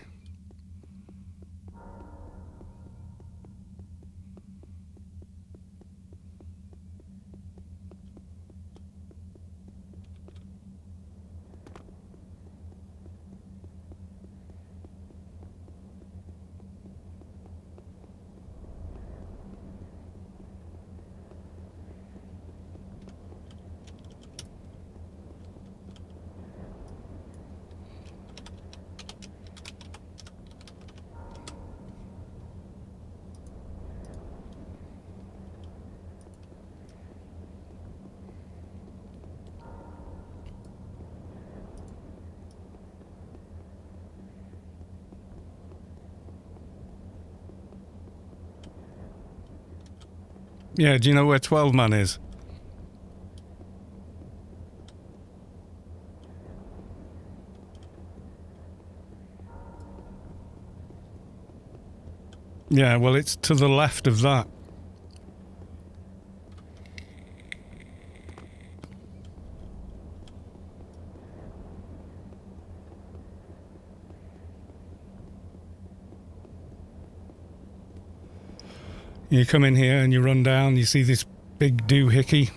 Yeah, do you know where 12 Man is? Yeah, well, it's to the left of that. You come in here and you run down, you see this big doohickey.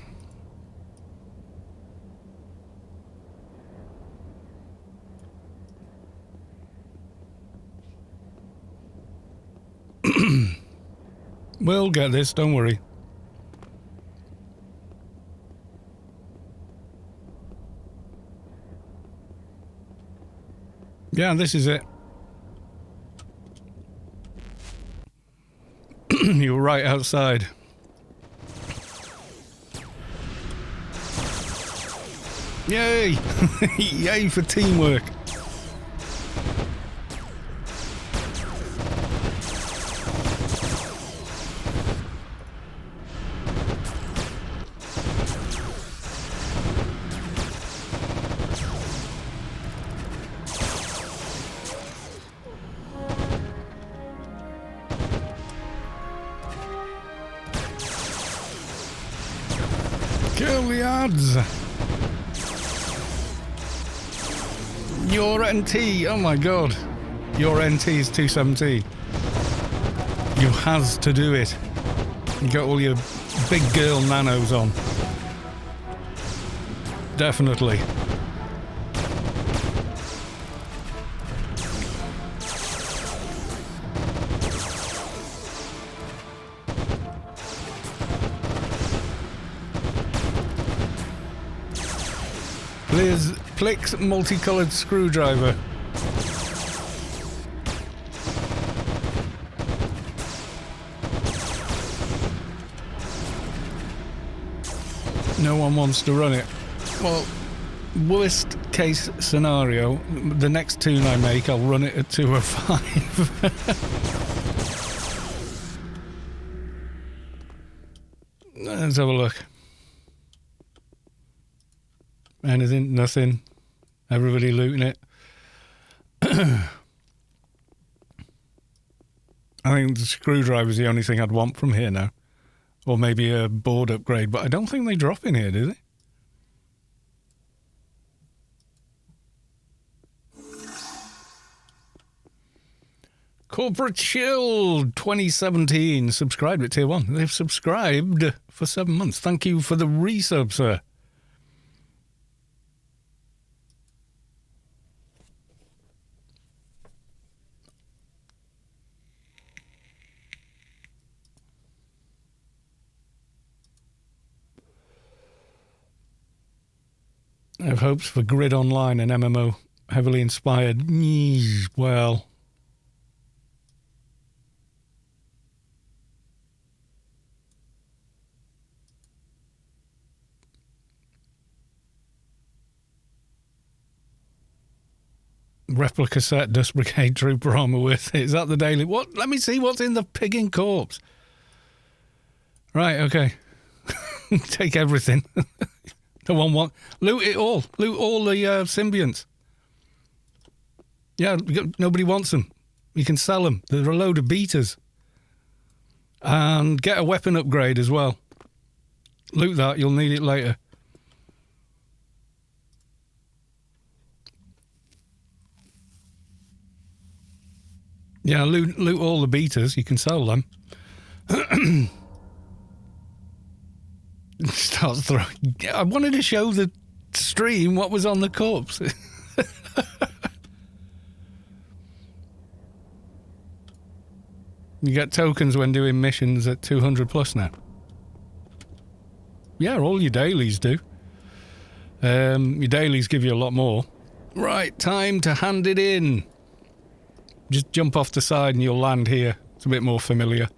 We'll get this, don't worry. Yeah, this is it. You were right outside. Yay! Yay for teamwork. Kill the odds. Your NT, oh my god. Your NT is 217. You has to do it. You got all your big girl nanos on. Definitely. Please, Plix multicolored screwdriver. No one wants to run it. Well, worst case scenario, the next tune I make, I'll run it at 205. Let's have a look. Anything? Nothing. Everybody looting it. I think the screwdriver's the only thing I'd want from here now. Or maybe a board upgrade, but I don't think they drop in here, do they? Corporate Shield 2017 subscribed at tier 1. They've subscribed for 7 months. Thank you for the resub, sir. I have hopes for Grid Online and MMO heavily inspired. Well, replica set, Dust Brigade Trooper armor with. Is that the daily? What? Let me see what's in the pigging corpse. Right, okay. Take everything. No one want. Loot it all. Loot all the symbionts. Yeah, nobody wants them. You can sell them. They're a load of beaters. And get a weapon upgrade as well. Loot that. You'll need it later. Yeah, loot all the beaters. You can sell them. Starts throwing. I wanted to show the stream what was on the corpse. You get tokens when doing missions at 200 plus now. Yeah, all your dailies do. Your dailies give you a lot more. Right, time to hand it in. Just jump off the side and you'll land here. It's a bit more familiar.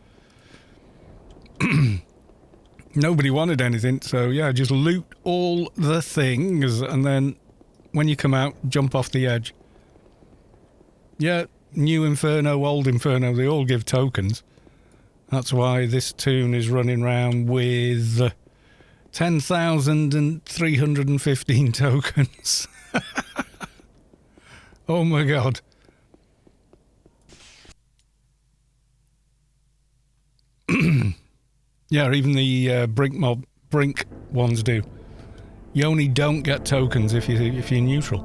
Nobody wanted anything, so yeah, just loot all the things, and then when you come out, jump off the edge. Yeah, new Inferno, old Inferno, they all give tokens. That's why this tune is running around with 10,315 tokens. Oh my god. Yeah, even the Brink ones do. You only don't get tokens if you're neutral.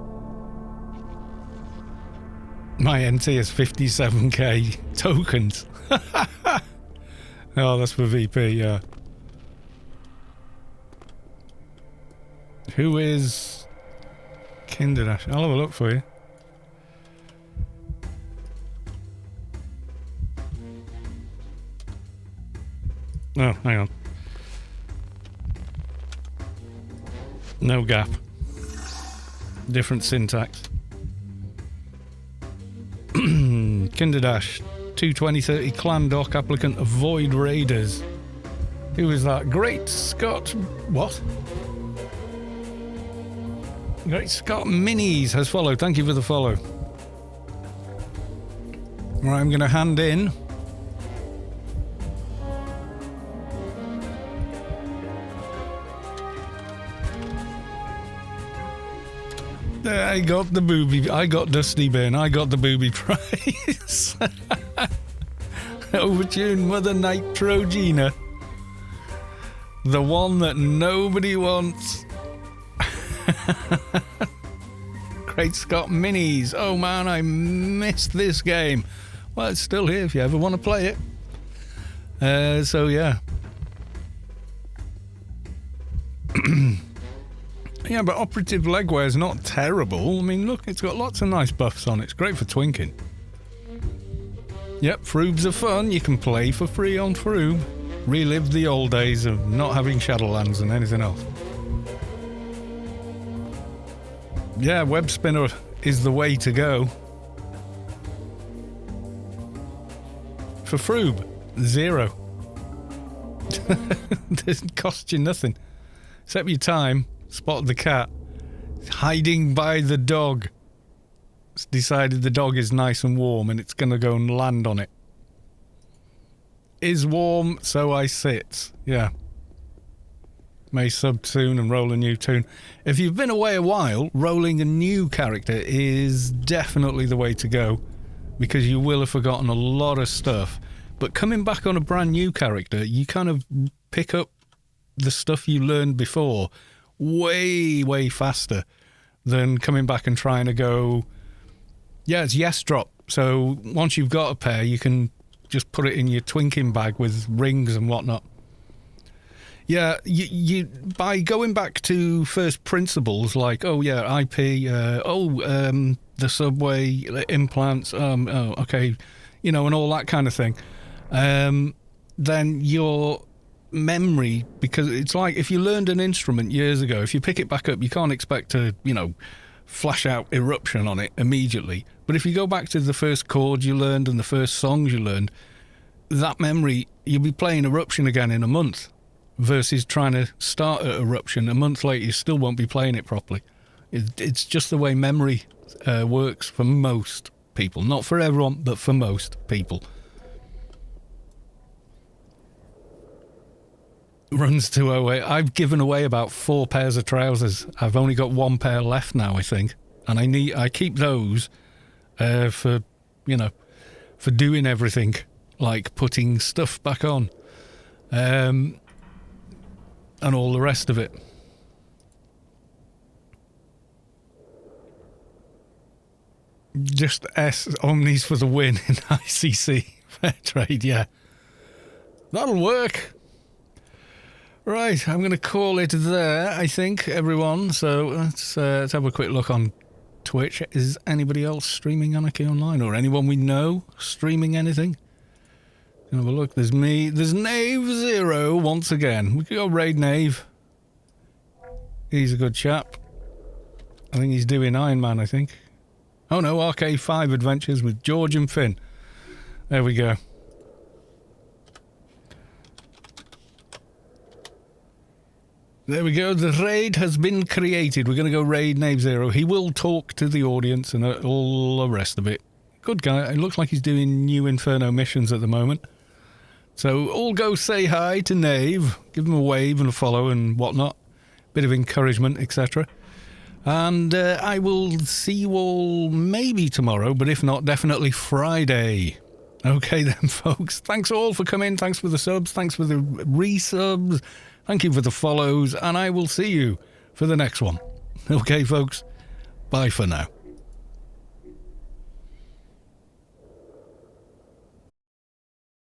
My NT is 57k tokens. Oh, that's for VP, yeah. Who is Kinderdash? I'll have a look for you. Oh, hang on. No gap. Different syntax. Kinderdash. 22030 Clan Doc applicant avoid raiders. Who is that? Great Scott. What? Great Scott Minis has followed. Thank you for the follow. Right, I'm going to hand in. I got the booby. I got Dusty Bin. I got the booby prize. Overtune Mother Nitrogena. The one that nobody wants. Great Scott Minis. Oh man, I missed this game. Well, it's still here if you ever want to play it. So yeah. Yeah, but Operative Legwear is not terrible. I mean, look, it's got lots of nice buffs on it. It's great for twinking. Yep, Froobs are fun. You can play for free on Froob. Relive the old days of not having Shadowlands and anything else. Yeah, Web Spinner is the way to go. For Froob, 0. Doesn't cost you nothing. Except your time. Spotted the cat. Hiding by the dog. It's decided the dog is nice and warm and it's going to go and land on it. Is warm, so I sit. Yeah. May sub soon and roll a new tune. If you've been away a while, rolling a new character is definitely the way to go, because you will have forgotten a lot of stuff. But coming back on a brand new character, you kind of pick up the stuff you learned before way, way faster than coming back and trying to go, yeah, it's yes drop So once you've got a pair, you can just put it in your twinking bag with rings and whatnot. Yeah, you by going back to first principles, like, oh yeah, IP, the subway, the implants, okay, and all that kind of thing, then your memory, because it's like if you learned an instrument years ago, if you pick it back up, you can't expect to, flash out eruption on it immediately. But if you go back to the first chords you learned and the first songs you learned, that memory, you'll be playing eruption again in a month, versus trying to start at eruption a month later, you still won't be playing it properly. It's just the way memory works for most people. Not for everyone, but for most people. Runs 208. I've given away about 4 pairs of trousers. I've only got 1 pair left now, I think. And I keep those for doing everything, like putting stuff back on. And all the rest of it. Just S Omnis for the win in ICC. Fair trade, yeah. That'll work. Right, I'm going to call it there, I think, everyone. So let's have a quick look on Twitch. Is anybody else streaming Anarchy online, or anyone we know streaming anything? Have a look. There's me. There's Knave0 once again. We could go raid Knave. He's a good chap. I think he's doing Iron Man, I think. Oh no, RK5 Adventures with George and Finn. There we go. There we go. The raid has been created. We're going to go raid Knave0. He will talk to the audience and all the rest of it. Good guy. It looks like he's doing new Inferno missions at the moment. So all go say hi to Knave, give him a wave and a follow and whatnot, bit of encouragement, etc. And I will see you all maybe tomorrow, but if not, definitely Friday. Okay then, folks. Thanks all for coming. Thanks for the subs. Thanks for the resubs. Thank you for the follows. And I will see you for the next one. Okay, folks. Bye for now.